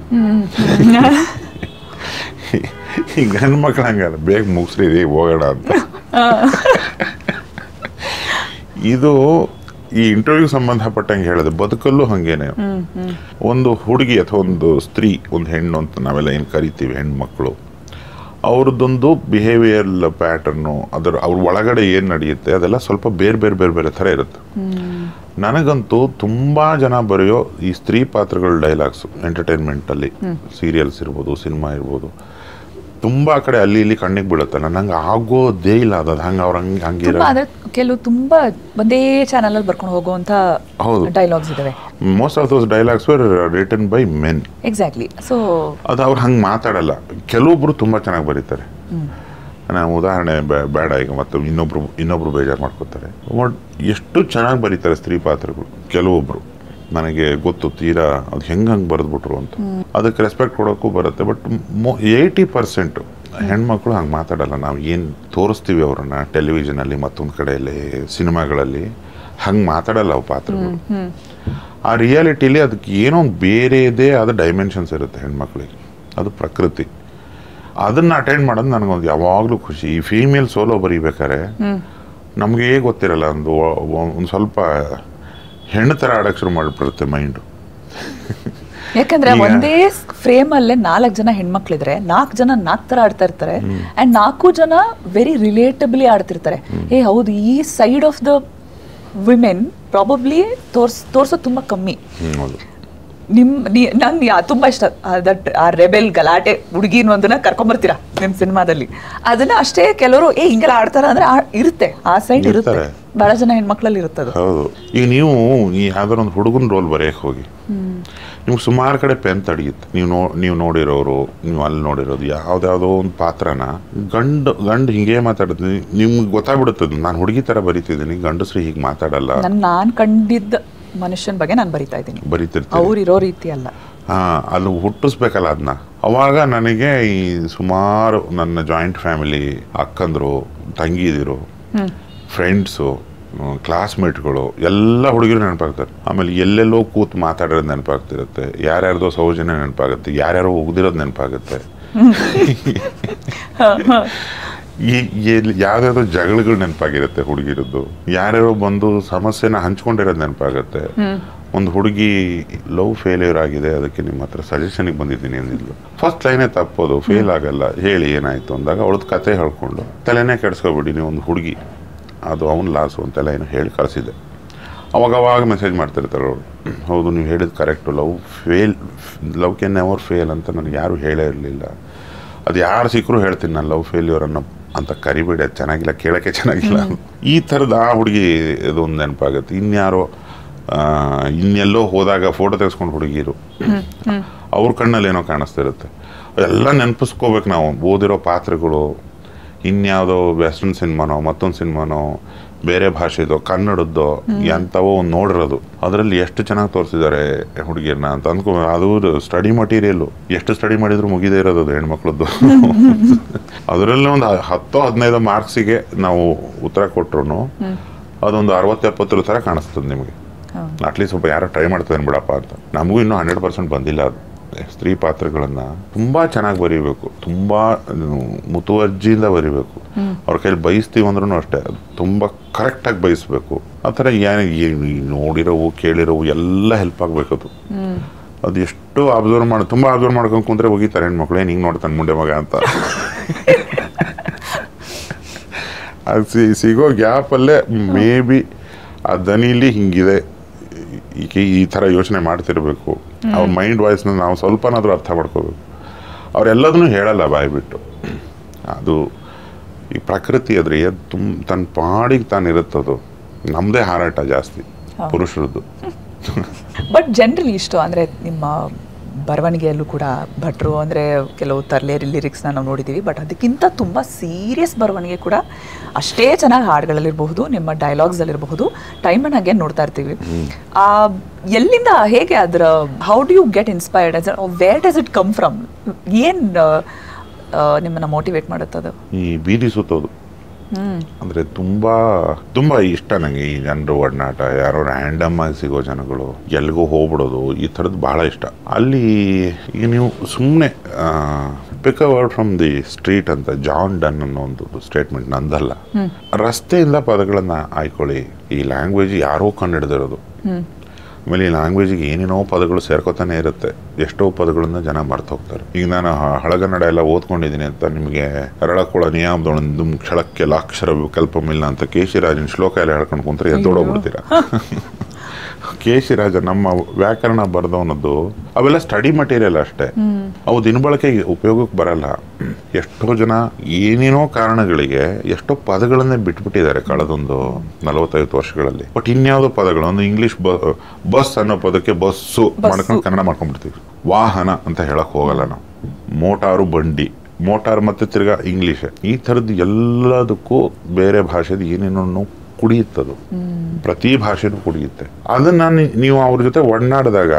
ಈ ಗಂಡು ಮಕ್ಳು ಹಂಗಲ್ಲ, ಬೇಗ ಮುಗಿಸ್ರಿ ಹೋಗೋಣ ಅಂತ. ಇದು ಈ ಇಂಟರ್ವ್ಯೂಗೆ ಸಂಬಂಧಪಟ್ಟಂಗೆ ಹೇಳಿದೆ, ಬದುಕಲ್ಲೂ ಹಂಗೇನೆ. ಒಂದು ಹುಡುಗಿ ಅಥವಾ ಒಂದು ಸ್ತ್ರೀ, ಒಂದು ಹೆಣ್ಣು ಅಂತ ನಾವೆಲ್ಲ ಏನು ಕರಿತೀವಿ, ಹೆಣ್ಮಕ್ಳು, ಅವ್ರದ್ದೊಂದು ಬಿಹೇವಿಯರ್ ಪ್ಯಾಟರ್ನು, ಅವ್ರ ಒಳಗಡೆ ಏನು ನಡೆಯುತ್ತೆ ಅದೆಲ್ಲ ಸ್ವಲ್ಪ ಬೇರೆ ಥರ ಇರುತ್ತೆ. ನನಗಂತೂ ತುಂಬ ಜನ ಬರೆಯೋ ಈ ಸ್ತ್ರೀ ಪಾತ್ರಗಳ ಡೈಲಾಗ್ಸು ಎಂಟರ್ಟೈನ್ಮೆಂಟಲ್ಲಿ, ಸೀರಿಯಲ್ಸ್ ಇರ್ಬೋದು, ಸಿನಿಮಾ ಇರ್ಬೋದು, ತುಂಬ ಕಡೆ ಅಲ್ಲಿ ಇಲ್ಲಿ ಕಣ್ಣಿಗೆ ಬೀಳುತ್ತಲ್ಲ, ನಂಗೆ ಆಗೋದೇ ಇಲ್ಲ ಅದು ಹಂಗೆ. ಅವ್ರ ಹಂಗಿರೋ ಕೆಲವು ತುಂಬ ಒಂದೇ ಚಾನಲ್ ಬರ್ಕೊಂಡು ಹೋಗುವಂತ ಡೈಲಾಗ್ಸ್ ಇದಾವೆ. Most of those dialogues var written by men. Exactly. So ಅದು ಅವ್ರು ಹಂಗೆ ಮಾತಾಡಲ್ಲ. ಕೆಲವೊಬ್ರು ತುಂಬ ಚೆನ್ನಾಗಿ ಬರೀತಾರೆ. ನಾವು ಉದಾಹರಣೆ ಬೇಡ ಈಗ, ಮತ್ತು ಇನ್ನೊಬ್ರು ಬೇಜಾರು ಮಾಡ್ಕೋತಾರೆ. ಎಷ್ಟು ಚೆನ್ನಾಗಿ ಬರೀತಾರೆ ಸ್ತ್ರೀ ಪಾತ್ರಗಳು. ಕೆಲವೊಬ್ರು ನನಗೆ ಗೊತ್ತು ತೀರಾ ಅದು ಹೆಂಗೆ ಬರೆದ್ಬಿಟ್ರು ಅಂತ. ಅದಕ್ಕೆ ರೆಸ್ಪೆಕ್ಟ್ ಕೊಡೋಕ್ಕೂ ಬರುತ್ತೆ. ಬಟ್ 80% ಹೆಣ್ಮಕ್ಳು ಹಂಗೆ ಮಾತಾಡಲ್ಲ. ನಾವು ಏನು ತೋರಿಸ್ತೀವಿ ಅವ್ರನ್ನ ಟೆಲಿವಿಷನಲ್ಲಿ, ಮತ್ತೊಂದು ಕಡೆಯಲ್ಲಿ ಸಿನಿಮಾಗಳಲ್ಲಿ, ಹಂಗೆ ಮಾತಾಡಲ್ಲ ಅವು ಪಾತ್ರಗಳು. ಆ ರಿಯಾಲಿಟಿಲಿ ಅದಕ್ಕೆ ಏನೋ ಬೇರೆದೇ ಆದ ಡೈಮೆನ್ಷನ್ಸ್ ಇರುತ್ತೆ ಹೆಣ್ಮಕ್ಳಿಗೆ. ಅದು ಪ್ರಕೃತಿ. ಅದನ್ನ ಅಟೆಂಡ್ ಮಾಡೋದು ನನಗೊಂದು ಯಾವಾಗಲೂ ಖುಷಿ. ಈ ಫೀಮೇಲ್ ಸೋಲೋ ಬರೀಬೇಕಾರೆ ನಮಗೆ ಗೊತ್ತಿರಲ್ಲ, ಒಂದು ಸ್ವಲ್ಪ ಹೆಣ್ಣು ಥರ ಆಡಕ್ಕೆ ಶುರು ಮಾಡಿಬಿಡುತ್ತೆ ಮೈಂಡು. ಯಾಕಂದ್ರೆ ಒಂದೇ ಫ್ರೇಮ್ ಅಲ್ಲೇ 4 ಜನ ಹೆಣ್ಮಕ್ಳಿದ್ರೆ 4 ಜನ 4 ತರ ಆಡ್ತಾ ಇರ್ತಾರೆ ಅಂಡ್ 4 ಜನ ವೆರಿ ರಿಲೇಟಬಲಿ ಆಡ್ತಿರ್ತಾರೆ. ಹೌದು, ಈ side of the women probably ತೋರ್ಸೋದು ತುಂಬಾ ಕಮ್ಮಿ. ನಂಗೆ ತುಂಬಾ ಇಷ್ಟ ದಟ್ ಆ ರೆಬೆಲ್ ಗಲಾಟೆ ಹುಡುಗಿನ ಒಂದನ್ನ ಕರ್ಕೊಂಡ್ಬರ್ತೀರಾ ನಿಮ್ ಸಿನಿಮಾದಲ್ಲಿ. ಅದನ್ನ ಅಷ್ಟೇ ಕೆಲವರು ಹಿಂಗೆಲ್ಲ ಆಡ್ತಾರ ಅಂದ್ರೆ ಇರುತ್ತೆ, ಆ ಸೈಡ್ ಇರುತ್ತೆ, ಬಹಳ ಜನ ಹೆಣ್ಮಕ್ಳಲ್ಲಿ ಇರುತ್ತದೆ. ಹೌದು. ಈಗ ನೀವು ಯಾವ್ದಾರ ಒಂದು ಹುಡುಗನ ರೋಲ್ ಬರೆಯಕ್ಕೆ ಹೋಗಿ ನಿಮ್ಗೆ ಸುಮಾರು ಕಡೆ ಪೆನ್ ತಡೆಯುತ್ತೆ. ನೀವು ನೋಡಿರೋರು, ನೀವು ಅಲ್ಲಿ ನೋಡಿರೋದು ಯಾವ್ದಾವುದೋ ಒಂದು ಪಾತ್ರನ ಗಂಡು ಹಿಂಗೆ ಮಾತಾಡುತ್ತೆ, ನಿಮ್ಗೆ ಗೊತ್ತಾಗ್ಬಿಡುತ್ತದೆ ನಾನು ಹುಡುಗಿ ತರ ಬರೀತಿದ್ದೀನಿ, ಗಂಡಸ್ರು ಹೀಗೆ ಮಾತಾಡಲ್ಲ. ನಾನು ಕಂಡಿದ್ದ ಮನುಷ್ಯನ ಬಗ್ಗೆ ನಾನು ಬರಿತಾ ಇದ್ದೀನಿ, ಅವ್ರು ಇರೋ ರೀತಿ ಅಲ್ಲ. ಅದು ಹುಟ್ಟಿಸ್ಬೇಕಲ್ಲ ಅದನ್ನ. ಅವಾಗ ನನಗೆ ಈ ಸುಮಾರು ನನ್ನ ಜಾಯಿಂಟ್ ಫ್ಯಾಮಿಲಿ, ಅಕ್ಕಂದ್ರು, ತಂಗಿದಿರು, ಫ್ರೆಂಡ್ಸು, ಕ್ಲಾಸ್ಮೇಟ್ಗಳು ಎಲ್ಲ ಹುಡುಗಿರು ನೆನಪಾಗ್ತಾರೆ. ಆಮೇಲೆ ಎಲ್ಲೆಲ್ಲೋ ಕೂತ್ ಮಾತಾಡೋದು ನೆನಪಾಗ್ತಿರುತ್ತೆ, ಯಾರ್ಯಾರ್ದೋ ಸೌಜನ್ಯ ನೆನಪಾಗುತ್ತೆ, ಯಾರ್ಯಾರೋ ಉಗ್ದಿರೋದು ನೆನಪಾಗುತ್ತೆ, ಯಾವ್ದಾದ್ರು ಜಗಳಗಳು ನೆನಪಾಗಿರುತ್ತೆ ಹುಡುಗಿರದ್ದು, ಯಾರ್ಯಾರೋ ಬಂದು ಸಮಸ್ಯೆನ ಹಂಚ್ಕೊಂಡಿರೋದು ನೆನಪಾಗುತ್ತೆ. ಒಂದು ಹುಡುಗಿ ಲವ್ ಫೇಲ್ಯೂರ್ ಆಗಿದೆ, ಅದಕ್ಕೆ ನಿಮ್ಮ ಹತ್ರ ಸಜೆಷನ್ಗೆ ಬಂದಿದ್ದೀನಿ ಅಂದಿದ್ಲು. ಫಸ್ಟ್ ಲೈನೇ ತಪ್ಪೋದು, ಫೇಲ್ ಆಗಲ್ಲ, ಹೇಳಿ ಏನಾಯ್ತು ಅಂದಾಗ ಅವಳದ್ದು ಕತೆ ಹೇಳ್ಕೊಂಡು ತಲೆನೇ ಕೆಡ್ಸ್ಕೊಬಿಡಿ ನೀವು ಒಂದು ಹುಡುಗಿ, ಅದು ಅವನ ಲಾಸು ಅಂತೆಲ್ಲ ಏನೋ ಹೇಳಿ ಕಳಿಸಿದೆ. ಅವಾಗ ಮೆಸೇಜ್ ಮಾಡ್ತಿರ್ತಾರೆ ಅವಳು, ಹೌದು ನೀವು ಹೇಳಿದ correct, love can never fail ಅಂತ ನನಗೆ ಯಾರು ಹೇಳೇ ಇರಲಿಲ್ಲ, ಅದು ಯಾರು ಸಿಕ್ಕರೂ ಹೇಳ್ತೀನಿ ನಾನು ಲವ್ ಫೇಲ್ಯೂರ್ ಅಂತ ಕರಿಬೇಡಿ, ಅದು ಚೆನ್ನಾಗಿಲ್ಲ, ಕೇಳೋಕ್ಕೆ ಚೆನ್ನಾಗಿಲ್ಲ. ಈ ಥರದ ಆ ಹುಡುಗಿ ಇದೊಂದು ನೆನಪಾಗುತ್ತೆ. ಇನ್ಯಾರೋ ಇನ್ನೆಲ್ಲೋ ಹೋದಾಗ ಫೋಟೋ ತೆಗೆಸ್ಕೊಂಡು ಹುಡುಗಿರು, ಅವ್ರ ಕಣ್ಣಲ್ಲಿ ಏನೋ ಕಾಣಿಸ್ತಿರುತ್ತೆ, ಅದೆಲ್ಲ ನೆನಪಿಸ್ಕೋಬೇಕು ನಾವು. ಓದಿರೋ ಪಾತ್ರಗಳು, ಇನ್ಯಾವುದೋ ವೆಸ್ಟರ್ನ್ ಸಿನಿಮಾನೋ ಮತ್ತೊಂದು ಸಿನಿಮಾನೋ ಬೇರೆ ಭಾಷೆದೋ ಕನ್ನಡದ್ದೋ ಎಂಥವೋ ಒಂದು ನೋಡಿರೋದು, ಅದರಲ್ಲಿ ಎಷ್ಟು ಚೆನ್ನಾಗಿ ತೋರಿಸಿದ್ದಾರೆ ಹುಡುಗಿಯರನ್ನ ಅಂತ ಅಂದ್ಕೊ. ಅದು ಸ್ಟಡಿ ಮಟೀರಿಯಲ್ಲು, ಎಷ್ಟು ಸ್ಟಡಿ ಮಾಡಿದ್ರು ಮುಗಿದೇ ಇರೋದು ಅದು ಹೆಣ್ಮಕ್ಳದ್ದು. ಅದರಲ್ಲಿ ಒಂದು 10-15 ಮಾರ್ಕ್ಸಿಗೆ ನಾವು ಉತ್ತರ ಕೊಟ್ರು ಅದೊಂದು 60-70 ಥರ ಕಾಣಿಸ್ತದೆ ನಿಮಗೆ. ಅಟ್ಲೀಸ್ಟ್ ಸ್ವಲ್ಪ ಯಾರೋ ಟ್ರೈ ಮಾಡ್ತಾರೆ ಬಿಡಪ್ಪ ಅಂತ. ನಮಗೂ ಇನ್ನೂ 100% ಬಂದಿಲ್ಲ ಅದು. ಸ್ತ್ರೀ ಪಾತ್ರಗಳನ್ನ ತುಂಬಾ ಚೆನ್ನಾಗಿ ಬರೀಬೇಕು, ತುಂಬಾ ಮುತುವರ್ಜಿಯಿಂದ ಬರೀಬೇಕು. ಅವ್ರ ಕೈಲಿ ಬಯಸ್ತೀವಿ ಅಂದ್ರೂ ಅಷ್ಟೇ ತುಂಬಾ ಕರೆಕ್ಟಾಗಿ ಬಯಸ್ಬೇಕು. ಆ ಥರ ನೋಡಿರೋವು ಕೇಳಿರೋವು ಎಲ್ಲ ಹೆಲ್ಪ್ ಆಗ್ಬೇಕು. ಅದು ಎಷ್ಟು ತುಂಬಾ ಅಬ್ಸರ್ವ್ ಮಾಡ್ಕೊಂಡು ಕುಂತ್ರೆ ಹೋಗಿತಾರೆ ಹೆಣ್ಮಕ್ಳು, ಹಿಂಗೆ ನೋಡ್ತಾನೆ ಮುಂಡೆ ಮಗ ಅಂತ. ಅದು ಸಿಗೋ ಗ್ಯಾಪಲ್ಲೇ ಮೇ ಬಿ ಆ ದನಿಲಿ ಹಿಂಗಿದೆ, ಈ ಥರ ಯೋಚನೆ ಮಾಡ್ತಿರ್ಬೇಕು. ಅವ್ರ ಮೈಂಡ್ ವಾಯ್ಸ್ನ ನಾವು ಸ್ವಲ್ಪನಾದ್ರೂ ಅರ್ಥ ಮಾಡ್ಕೋಬೇಕು. ಅವರೆಲ್ಲದನ್ನೂ ಹೇಳಲ್ಲ ಬಾಯ್ಬಿಟ್ಟು. ಅದು ಈ ಪ್ರಕೃತಿ ಅದ್ರೆ ತನ್ನ ಪಾಡಿಗೆ ತಾನಿರುತ್ತದು, ನಮ್ಮದೇ ಹಾರಾಟ ಜಾಸ್ತಿ ಪುರುಷರದ್ದು. ಬಟ್ ಜನರಲಿ ಇಷ್ಟು ಅಂದರೆ ನಿಮ್ಮ ಬರವಣಿಗೆಯಲ್ಲೂ ಕೂಡ ಭಟ್ರು ಅಂದರೆ ಕೆಲವು ತರಲೆ ಲಿರಿಕ್ಸ್ನ ನಾವು ನೋಡಿದ್ದೀವಿ, ಬಟ್ ಅದಕ್ಕಿಂತ ತುಂಬ ಸೀರಿಯಸ್ ಬರವಣಿಗೆ ಕೂಡ ಅಷ್ಟೇ ಚೆನ್ನಾಗಿ ಹಾಡುಗಳಲ್ಲಿರಬಹುದು, ನಿಮ್ಮ ಡೈಲಾಗ್ಸಲ್ಲಿರಬಹುದು, ಟೈಮ್ ಆ್ಯಂಡ್ ಅಗೇನ್ ನೋಡ್ತಾ ಇರ್ತೀವಿ. ಎಲ್ಲಿಂದ ಹೇಗೆ ಅದರ how do you get inspired, where does it come from, ಏನು ನಿಮ್ಮನ್ನು ಮೋಟಿವೇಟ್ ಮಾಡುತ್ತದು? ಈ ಬೀದಿ ಸುತ್ತೋದು ಅಂದರೆ ತುಂಬ ಇಷ್ಟ ನನಗೆ. ಈ ಜನರು ಒಡನಾಟ, ಯಾರೋ ರ್ಯಾಂಡಮ್ ಆಗಿ ಸಿಗೋ ಜನಗಳು, ಎಲ್ಲಿಗೋ ಹೋಗ್ಬಿಡೋದು, ಈ ಥರದ್ದು ಭಾಳ ಇಷ್ಟ. ಅಲ್ಲಿ ಈಗ ನೀವು ಸುಮ್ಮನೆ pick a word from the street ಅಂತ ಜಾನ್ ಡನ್ ಅನ್ನೋ ಒಂದು ಸ್ಟೇಟ್ಮೆಂಟ್ ನಂದಲ್ಲ. ರಸ್ತೆಯಿಂದ ಪದಗಳನ್ನು ಆಯ್ಕೊಳ್ಳಿ. ಈ ಲ್ಯಾಂಗ್ವೇಜ್ ಯಾರೋ ಕಂಡುಹಿಡಿದಿರೋದು. ಆಮೇಲೆ ಈ ಲ್ಯಾಂಗ್ವೇಜಿಗೆ ಏನೇನೋ ಪದಗಳು ಸೇರ್ಕೋತಾನೆ ಇರುತ್ತೆ. ಎಷ್ಟೋ ಪದಗಳನ್ನ ಜನ ಮರ್ತು ಹೋಗ್ತಾರೆ. ಈಗ ನಾನು ಹಳಗನ್ನಡ ಎಲ್ಲ ಓದ್ಕೊಂಡಿದ್ದೀನಿ ಅಂತ ನಿಮಗೆ ಅರಳಕೊಳ ನಿಯಾಮದೊಳಂದು ಕ್ಷಳಕ್ಕೆ ಲಾಕ್ಷರ ವಿಕಲ್ಪಮಿಲ್ಲ ಅಂತ ಕೇಶಿರಾಜನ ಶ್ಲೋಕ ಎಲ್ಲ ಹೇಳ್ಕೊಂಡು ಕುಂತ್ರೆ ಎದ್ದೋಡೋಗ್ಬಿಡ್ತೀರಾ. ಕೇಶಿರಾಜ ನಮ್ಮ ವ್ಯಾಕರಣ ಬರೆದವನದ್ದು ಅವೆಲ್ಲ ಸ್ಟಡಿ ಮಟೀರಿಯಲ್ ಅಷ್ಟೇ, ಅವು ದಿನಬಳಕೆಗೆ ಉಪಯೋಗಕ್ಕೆ ಬರಲ್ಲ. ಎಷ್ಟೋ ಜನ ಏನೇನೋ ಕಾರಣಗಳಿಗೆ ಎಷ್ಟೋ ಪದಗಳನ್ನೇ ಬಿಟ್ಬಿಟ್ಟಿದ್ದಾರೆ ಕಳೆದೊಂದು 45 ವರ್ಷಗಳಲ್ಲಿ. ಬಟ್ ಇನ್ಯಾವುದೋ ಪದಗಳು, ಒಂದು ಇಂಗ್ಲಿಷ್ ಬಸ್ ಅನ್ನೋ ಪದಕ್ಕೆ ಬಸ್ಸು ಮಾಡ್ಕೊಂಡು ಕನ್ನಡ ಮಾಡ್ಕೊಂಡ್ಬಿಡ್ತೀವಿ. ವಾಹನ ಅಂತ ಹೇಳಕ್ ಹೋಗಲ್ಲ ನಾವು. ಮೋಟಾರು, ಬಂಡಿ, ಮೋಟಾರ್ ಮತ್ತೆ ತಿರ್ಗಾ ಇಂಗ್ಲಿಷ್. ಈ ಥರದ್ದು ಎಲ್ಲದಕ್ಕೂ ಬೇರೆ ಭಾಷೆದು ಏನೇನೋ ಕುಡಿಯುತ್ತದು. ಪ್ರತಿ ಭಾಷೆನೂ ಕುಡಿಯುತ್ತೆ. ಅದನ್ನ ನೀವು ಅವ್ರ ಜೊತೆ ಒಡನಾಡಿದಾಗ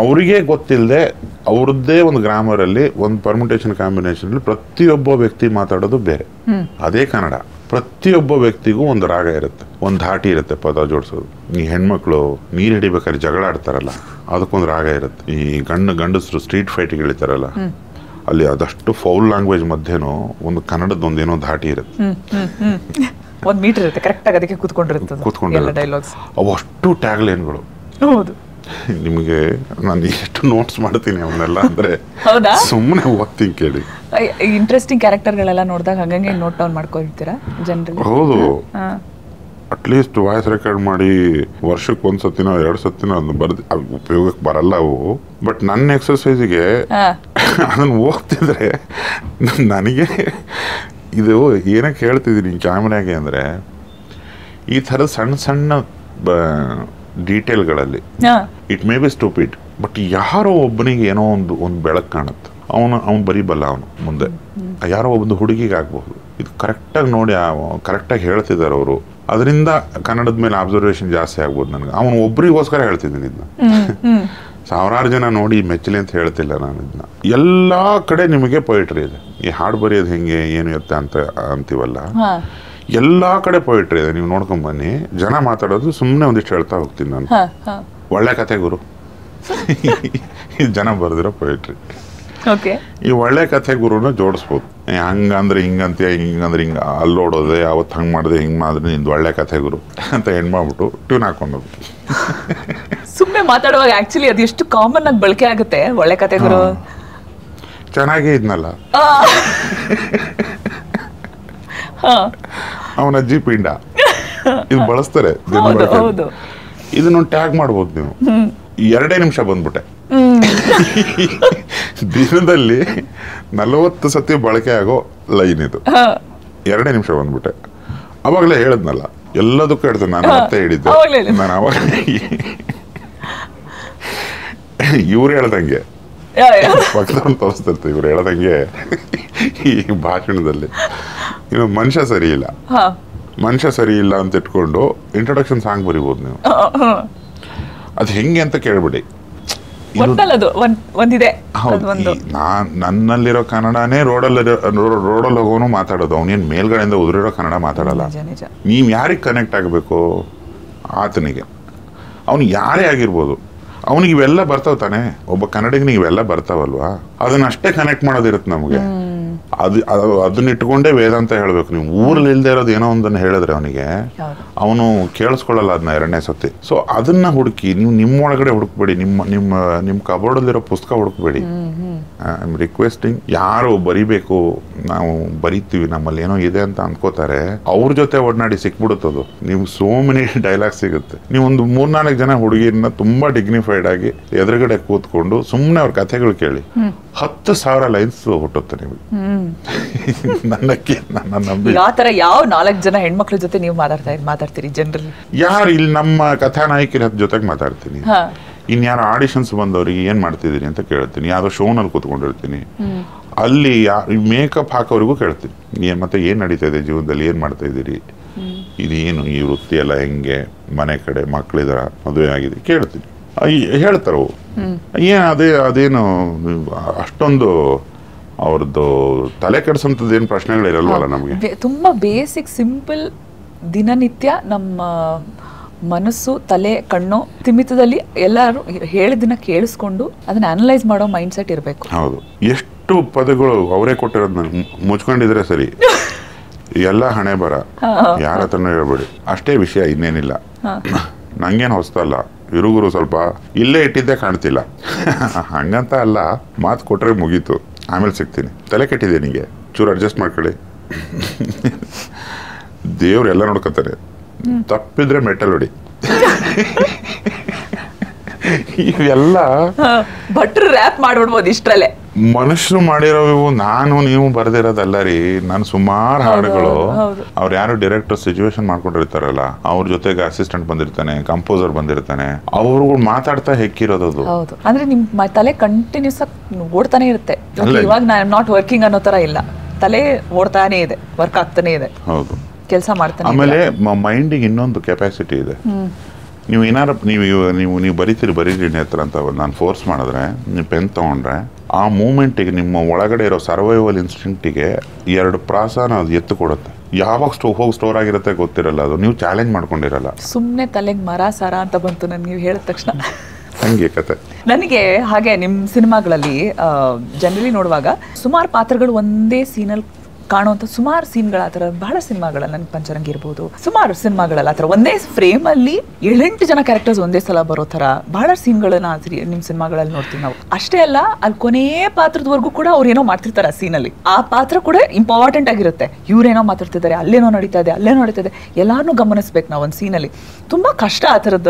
ಅವರಿಗೆ ಗೊತ್ತಿಲ್ಲದೆ ಅವ್ರದ್ದೇ ಒಂದು ಗ್ರಾಮರಲ್ಲಿ ಒಂದು ಪರ್ಮುಟೇಷನ್ ಕಾಂಬಿನೇಷನ್ ಪ್ರತಿಯೊಬ್ಬ ವ್ಯಕ್ತಿ ಮಾತಾಡೋದು ಬೇರೆ. ಅದೇ ಕನ್ನಡ. ಪ್ರತಿಯೊಬ್ಬ ವ್ಯಕ್ತಿಗೂ ಒಂದು ರಾಗ ಇರುತ್ತೆ, ಒಂದು ಧಾಟಿ ಇರುತ್ತೆ ಪದ ಜೋಡಿಸೋದು. ಈ ಹೆಣ್ಮಕ್ಳು ನೀರು ಹಿಡಿಬೇಕಾದ್ರೆ ಜಗಳ ಆಡ್ತಾರಲ್ಲ, ಅದಕ್ಕೊಂದು ರಾಗ ಇರುತ್ತೆ. ಈ ಗಂಡಸರು ಸ್ಟ್ರೀಟ್ ಫೈಟಿಗೆ ಇಳಿತಾರಲ್ಲ, ಅಲ್ಲಿ ಅದಷ್ಟು ಫೌಲ್ ಲ್ಯಾಂಗ್ವೇಜ್ ಮಧ್ಯೆನೂ ಒಂದು ಕನ್ನಡದ ಒಂದೇನೋ ಧಾಟಿ ಇರುತ್ತೆ. 1 ಮೀಟರ್ ಇರುತ್ತೆ ಕರೆಕ್ಟಾಗಿ, ಅದಕ್ಕೆ ಕೂತ್ಕೊಂಡಿರುತ್ತೆ ಡೈಲಾಗ್ಸ್. ಅವು ಅಷ್ಟು ಟ್ಯಾಗ್ಲೈನ್ಗಳು. ಹೌದು, ನಿಮಗೆ ನಾನು ಎಷ್ಟು ನೋಟ್ಸ್ ಮಾಡ್ತೀನಿ ಅವನ್ನೆಲ್ಲ ಅಂದರೆ ಹೌದಾ, ಸುಮ್ಮನೆ ಓದ್ತೀನಿ ಕೇಳಿ. ಇಂಟ್ರೆಸ್ಟಿಂಗ್ ಕ್ಯಾರೆಕ್ಟರ್ಗಳೆಲ್ಲ ನೋಡಿದಾಗ ಹಂಗಂಗೆ ನೋಟ್ ಡೌನ್ ಮಾಡ್ಕೊಳ್ತೀರಾ ಜನರಲಿ? ಹೌದು, ಅಟ್ಲೀಸ್ಟ್ ವಾಯ್ಸ್ ರೆಕಾರ್ಡ್ ಮಾಡಿ ವರ್ಷಕ್ಕೆ 1 ಸತಿನೋ 2 ಸತಿನೋ ಅದು ಬರ್ದು ಉಪಯೋಗಕ್ಕೆ ಬರಲ್ಲ ಅವು. ಬಟ್ ನನ್ನ ಎಕ್ಸರ್ಸೈಸಿಗೆ ಅದನ್ನು ಓದ್ತಿದ್ರೆ ನನಗೆ ಇದು ಏನಕ್ಕೆ ಹೇಳ್ತಿದ್ದೀನಿ ಕ್ಯಾಮ್ರಾಗೆ ಅಂದರೆ, ಈ ಥರದ ಸಣ್ಣ ಸಣ್ಣ ಡೀಟೇಲ್ಗಳಲ್ಲಿ it may be stupid, but ಯಾರೋ ಒಬ್ಬನಿಗೆ ಏನೋ ಒಂದು ಬೆಳಕು ಕಾಣುತ್ತೆ. ಅವನು ಬರೀಬಲ್ಲ, ಅವನು ಮುಂದೆ ಯಾರೋ ಒಂದು ಹುಡುಗಿಗೆ ಆಗ್ಬಹುದು. ಇದು ಕರೆಕ್ಟಾಗಿ ನೋಡಿ ಕರೆಕ್ಟಾಗಿ ಹೇಳ್ತಿದ್ದಾರೆ ಅವರು, ಅದರಿಂದ ಕನ್ನಡದ ಮೇಲೆ ಅಬ್ಸರ್ವೇಷನ್ ಜಾಸ್ತಿ ಆಗ್ಬೋದು ನನಗೆ. ಅವನು ಒಬ್ರಿಗೋಸ್ಕರ ಹೇಳ್ತಿದ್ದೀನಿ ಇದನ್ನ. ಸಾವಿರಾರು ಜನ ನೋಡಿ ಮೆಚ್ಚಲಿ ಅಂತ ಹೇಳ್ತಿಲ್ಲ ನಾನು ಇದನ್ನ. ಎಲ್ಲ ಕಡೆ ನಿಮಗೆ ಪೊಯಿಟ್ರಿ ಇದೆ. ಈ ಹಾಡು ಬರೆಯೋದು ಹೆಂಗೆ ಏನು ಎತ್ತ ಅಂತ ಅಂತೀವಲ್ಲ, ಎಲ್ಲ ಕಡೆ ಪೊಯಿಟ್ರಿ ಇದೆ. ನೀವು ನೋಡ್ಕೊಂಡ್ ಬನ್ನಿ, ಜನ ಮಾತಾಡೋದು ಸುಮ್ಮನೆ ಒಂದಿಷ್ಟು ಹೇಳ್ತಾ ಹೋಗ್ತೀನಿ ನಾನು. ಒಳ್ಳೆ ಕತೆ ಗುರು, ಜನ ಬರೆದಿರೋ ಪೊಯಿಟ್ರಿ. ಈ ಒಳ್ಳೆ ಕಥೆ ಗುರುನ ಜೋಡಿಸ್ಬೋದು. ಹಂಗಂದ್ರೆ ಹಿಂಗಂತೀಯ, ಹಿಂಗಂದ್ರೆ ಹಿಂಗ ಅಲ್ಲೋಡೋದೆ, ಅವತ್ತು ಹಂಗೆ ಮಾಡಿದೆ, ಹಿಂಗೆ ಮಾಡಿದ್ರೆ ನಿಂದು ಒಳ್ಳೆ ಕಥೆ ಗುರು ಅಂತ ಮಾಡ್ಬಿಟ್ಟು ಟ್ಯೂನ್ ಹಾಕೊಂಡೋದು. ಸುಮ್ಮನೆ ಮಾತಾಡುವಾಗ ಆಕ್ಚುಲಿ ಅದು ಎಷ್ಟು ಕಾಮನ್ ಆಗಿ ಬಳಕೆ ಆಗುತ್ತೆ, ಒಳ್ಳೆ ಕಥೆ ಗುರು. ಚೆನ್ನಾಗೇ ಇದ್ನಲ್ಲ ಅವನ ಅಜ್ಜಿ ಪಿಂಡ, ಇದು ಬಳಸ್ತಾರೆ. ಇದನ್ನೊಂದು ಟ್ಯಾಗ್ ಮಾಡ್ಬೋದು ನೀವು. 2 ನಿಮಿಷ ಬಂದ್ಬಿಟ್ಟೆ, ದಿನದಲ್ಲಿ 40 ಸತಿ ಬಳಕೆ ಆಗೋ ಲೈನ್ ಇದು. 2 ನಿಮಿಷ ಬಂದ್ಬಿಟ್ಟೆ. ಅವಾಗಲೇ ಹೇಳದ್ನಲ್ಲ, ಎಲ್ಲದಕ್ಕೂ ಹೇಳ್ತೇನೆ ನಾನು. ಮತ್ತೆ ಹೇಳಿದ್ದೆ ನಾನು ಅವಾಗ, ಇವ್ರು ಹೇಳ್ದಂಗೆ ಪಕ್ಕದವ್ರನ್ನ ತೋರಿಸ್ತಿರ್ತಾರೆ. ಇವ್ರು ಹೇಳ್ದಂಗೆ ಈ ಭಾಷಣದಲ್ಲಿ ಮನುಷ್ಯ ಸರಿ ಇಲ್ಲ, ಮನುಷ್ಯ ಸರಿ ಇಲ್ಲ ಅಂತ ಇಟ್ಕೊಂಡು ಇಂಟ್ರೊಡಕ್ಷನ್ ಸಾಂಗ್ ಬರಿಬೋದು ನೀವು. ಅದು ಹೆಂಗೆ ಅಂತ ಕೇಳ್ಬಿಡಿ. ನನ್ನಲ್ಲಿರೋ ಕನ್ನಡನೇ ರೋಡಲ್ಲಿ ಹೋಗೋನು ಮಾತಾಡೋದು. ಅವನೇನು ಮೇಲ್ಗಡೆಯಿಂದ ಉದುರಿರೋ ಕನ್ನಡ ಮಾತಾಡಲ್ಲ. ನೀವು ಯಾರಿಗೆ ಕನೆಕ್ಟ್ ಆಗಬೇಕು ಆತನಿಗೆ, ಅವನು ಯಾರೇ ಆಗಿರ್ಬೋದು, ಅವನಿಗೆ ಇವೆಲ್ಲ ಬರ್ತಾವ ತಾನೆ. ಒಬ್ಬ ಕನ್ನಡಿಗನಿಗೆ ಇವೆಲ್ಲ ಬರ್ತಾವಲ್ವಾ, ಅದನ್ನಷ್ಟೇ ಕನೆಕ್ಟ್ ಮಾಡೋದಿರುತ್ತೆ ನಮಗೆ. ಅದನ್ನ ಇಟ್ಕೊಂಡೇ ವೇದಾಂತ ಹೇಳ್ಬೇಕು. ನೀವು ಊರಲ್ಲಿ ಇಲ್ದೇ ಇರೋದು ಏನೋ ಒಂದನ್ನು ಹೇಳಿದ್ರೆ ಅವನಿಗೆ, ಅವನು ಕೇಳಿಸ್ಕೊಳ್ಳಲ್ಲ ಅದನ್ನ 2ನೇ ಸತಿ. ಸೊ ಅದನ್ನ ಹುಡುಕಿ, ನೀವು ನಿಮ್ಮೊಳಗಡೆ ಹುಡುಕ್ಬೇಡಿ. ನಿಮ್ಮ ಕಬೋರ್ಡಲ್ಲಿರೋ ಪುಸ್ತಕ ಹುಡುಕ್ಬೇಡಿ. I am requesting. ಯಾರು ಬರಿಬೇಕು, ನಾವು ಬರಿತೀವಿ, ನಮ್ಮಲ್ಲಿ ಏನೋ ಇದೆ ಅಂತ ಅನ್ಕೋತಾರೆ, ಅವ್ರ ಜೊತೆ ಒಡನಾಡಿ ಸಿಕ್ಬಿಡುತ್ತದು. ನೀವು ಸೋ ಮೆನಿ ಡೈಲಾಗ್ ಸಿಗುತ್ತೆ. ನೀವು ಒಂದು 3-4 ಜನ ಹುಡುಗಿಯನ್ನ ತುಂಬಾ ಡಿಗ್ನಿಫೈಡ್ ಆಗಿ ಎದುರುಗಡೆ ಕೂತ್ಕೊಂಡು ಸುಮ್ಮನೆ ಅವ್ರ ಕಥೆಗಳು ಕೇಳಿ, 10,000 ಲೈನ್ಸ್ ಹುಟ್ಟುತ್ತೆ ನಿಮಗೆ. ಯಾವ 4 ಜನ ಹೆಣ್ಮಕ್ಳ ಜೊತೆ ನೀವು ಮಾತಾಡ್ತೀರಿ ಜನರಲಿ? ಯಾರು ಇಲ್ಲಿ ನಮ್ಮ ಕಥಾನಾಯಕಿರ ಜೊತೆಗೆ ಮಾತಾಡ್ತೀನಿ. ಇನ್ಯಾರು ಆಡಿಷನ್ಸ್ ಬಂದವ್ರಿಗೆ ಏನ್ ಮಾಡ್ತಿದ್ದೀರಿ ಅಂತ ಕೇಳ್ತೀನಿ. ಯಾವ್ದೋ ಶೋನಲ್ಲಿ ಕೂತ್ಕೊಂಡಿರ್ತೀನಿ, ಅಲ್ಲಿ ಮೇಕಪ್ ಹಾಕೋರಿಗೂ ಕೇಳ್ತೀನಿ, ಮತ್ತೆ ಏನ್ ನಡೀತಾ ಇದೆ ಜೀವನದಲ್ಲಿ, ಏನ್ ಮಾಡ್ತಾ ಇದ್ದೀರಿ, ಇದೇನು ಈ ವೃತ್ತಿ ಎಲ್ಲ ಹೆಂಗೆ, ಮನೆ ಕಡೆ ಮಕ್ಳಿದಾರ, ಮದುವೆ ಆಗಿದೆ ಕೇಳ್ತೀನಿ. ಹೇಳ್ತಾರ ಅದೇನು ಅಷ್ಟೊಂದು ಅವ್ರದ್ದು ತಲೆ ಕೆಡಿಸೋಂಥದ್ದು ಏನು ಪ್ರಶ್ನೆಗಳಿರಲ್ವಲ್ಲ ನಮಗೆ. ತುಂಬಾ ಬೇಸಿಕ್ ಸಿಂಪಲ್ ದಿನನಿತ್ಯ ನಮ್ಮ ಮನಸ್ಸು, ತಲೆ, ಕಣ್ಣು ತಿಮಿತದಲ್ಲಿ ಎಲ್ಲರೂ ಹೇಳಿದ್ದನ್ನ ಕೇಳಿಸ್ಕೊಂಡು ಅದನ್ನ ಅನಲೈಸ್ ಮಾಡೋ ಮೈಂಡ್ ಸೆಟ್ ಇರಬೇಕು. ಹೌದು. ಎಷ್ಟು ಪದಗಳು ಅವರೇ ಕೊಟ್ಟಿರೋದನ್ನ ಮುಚ್ಕೊಂಡಿದ್ರೆ ಸರಿ, ಎಲ್ಲ ಹಣೆ ಬರ, ಯಾರ ಹತ್ರನೂ ಹೇಳ್ಬೇಡಿ, ಅಷ್ಟೇ ವಿಷಯ, ಇನ್ನೇನಿಲ್ಲ. ನಂಗೇನು ಹೊಸ್ತಲ್ಲ, ಇರುಗುರು ಸ್ವಲ್ಪ ಇಲ್ಲೇ ಇಟ್ಟಿದ್ದೆ ಕಾಣ್ತಿಲ್ಲ ಹಂಗಂತ ಅಲ್ಲ, ಮಾತು ಕೊಟ್ರೆ ಮುಗೀತು, ಆಮೇಲೆ ಸಿಗ್ತೀನಿ. ತಲೆ ಕೆಟ್ಟಿದೆ ನಿಮಗೆ, ಚೂರು ಅಡ್ಜಸ್ಟ್ ಮಾಡ್ಕೊಳ್ಳಿ. ದೇವ್ರು ಎಲ್ಲ ನೋಡ್ಕೊತಾರೆ, ತಪ್ಪಿದ್ರೆ ಮೆಟಲ್ ಹೊಡಿ. ಇವೆಲ್ಲ ಭಟ್ರು ರ್ಯಾಪ್ ಮಾಡ್ಬಿಡ್ಬೋದು ಇಷ್ಟರಲ್ಲೇ. ಮನುಷ್ಯರು ಮಾಡಿರೋವು, ನಾನು ನೀವು ಬರ್ದಿರೋದಲ್ಲ ರೀ. ನಾನು ಸುಮಾರು ಹಾಡುಗಳು, ಅವ್ರು ಯಾರು ಡೈರೆಕ್ಟರ್ ಸಿಚುವೇಶನ್ ಮಾಡ್ಕೊಂಡಿರ್ತಾರಲ್ಲ, ಅವ್ರ ಜೊತೆಗೆ ಅಸಿಸ್ಟೆಂಟ್ ಬಂದಿರ್ತಾನೆ, ಕಂಪೋಸರ್ ಬಂದಿರ್ತಾನೆ, ಅವ್ರುಗಳು ಮಾತಾಡ್ತಾ ಹೆಕ್ಕಿರೋದು. ಅಂದ್ರೆ ನಿಮ್ ತಲೆ ಕಂಟಿನ್ಯೂಸ್ ಓಡ್ತಾನೆ ಇರುತ್ತೆ. ಇವಾಗ ನಾಟ್ ವರ್ಕಿಂಗ್ ಅನ್ನೋ ತರ ಇಲ್ಲ, ತಲೆ ಓಡ್ತಾನೆ ಇದೆ, ವರ್ಕ್ ಆಗ್ತಾನೆ ಇದೆ. ಹೌದು, ಕೆಲಸ ಮಾಡ್ತಾನೆ. ಆಮೇಲೆ ಮೈಂಡಿಗೆ ಇನ್ನೊಂದು ಕೆಪಾಸಿಟಿ ಇದೆ. ನೀವು ಏನಾರು ನೀವು ಬರೀರಿ ನೇತ್ರ ಅಂತ ನಾನು ಫೋರ್ಸ್ ಮಾಡಿದ್ರೆ, ನೀವು ಪೆನ್ ತಗೊಂಡ್ರೆ, ಆ ಮೂಮೆಂಟಿಗೆ ನಿಮ್ಮ ಒಳಗಡೆ ಇರೋ ಸರ್ವೈವಲ್ ಇನ್ಸ್ಟಿಂಕ್ಟಿಗೆ 2 ಪ್ರಾಸನ ಅದು ಎತ್ತು ಕೊಡುತ್ತೆ. ಯಾವಾಗ ಹೋಗಿ ಸ್ಟೋರ್ ಆಗಿರುತ್ತೆ ಗೊತ್ತಿರಲ್ಲ, ಅದು ನೀವು ಚಾಲೆಂಜ್ ಮಾಡ್ಕೊಂಡಿರಲ್ಲ. ಸುಮ್ಮನೆ ತಲೆಗೆ ಮರ ಸರ ಅಂತ ಬಂತು ನನ್ಗೆ, ನೀವು ಹೇಳಿದ ತಕ್ಷಣ ಹಂಗೆ ಕತೆ. ನನಗೆ ಹಾಗೆ ನಿಮ್ಮ ಸಿನಿಮಾಗಳಲ್ಲಿ ಜನರಲಿ ನೋಡುವಾಗ ಸುಮಾರು ಪಾತ್ರಗಳು ಒಂದೇ ಸೀನಲ್ಲಿ ಕಾಣುವಂಥ ಸುಮಾರು ಸೀನ್ಗಳ ಆ ಥರ ಬಹಳ ಸಿನಿಮಾಗಳಲ್ಲಿ ನನಗೆ ಪಂಚರಂಗಿ ಇರ್ಬೋದು, ಸುಮಾರು ಸಿನಿಮಾಗಳಲ್ಲಿ ಆ ಥರ ಒಂದೇ ಫ್ರೇಮಲ್ಲಿ 7-8 ಜನ ಕ್ಯಾರೆಕ್ಟರ್ಸ್ ಒಂದೇ ಸಲ ಬರೋ ಥರ ಬಹಳ ಸೀನ್ಗಳನ್ನ ನಿಮ್ಮ ಸಿನಿಮಾಗಳಲ್ಲಿ ನೋಡ್ತೀವಿ ನಾವು. ಅಷ್ಟೇ ಅಲ್ಲ, ಅಲ್ಲಿ ಕೊನೆಯ ಪಾತ್ರದವರೆಗೂ ಕೂಡ ಅವ್ರು ಏನೋ ಮಾಡ್ತಿರ್ತಾರೆ ಆ ಸೀನಲ್ಲಿ. ಆ ಪಾತ್ರ ಕೂಡ ಇಂಪಾರ್ಟೆಂಟ್ ಆಗಿರುತ್ತೆ. ಇವ್ರೇನೋ ಮಾತಾಡ್ತಿದ್ದಾರೆ, ಅಲ್ಲೇನೋ ನಡೀತಾ ಇದೆ, ಅಲ್ಲೇನೋ ನಡೀತಾ ಇದೆ, ಎಲ್ಲಾರನ್ನೂ ಗಮನಿಸ್ಬೇಕು ನಾವು ಒಂದು ಸೀನಲ್ಲಿ. ತುಂಬ ಕಷ್ಟ ಆ ಥರದ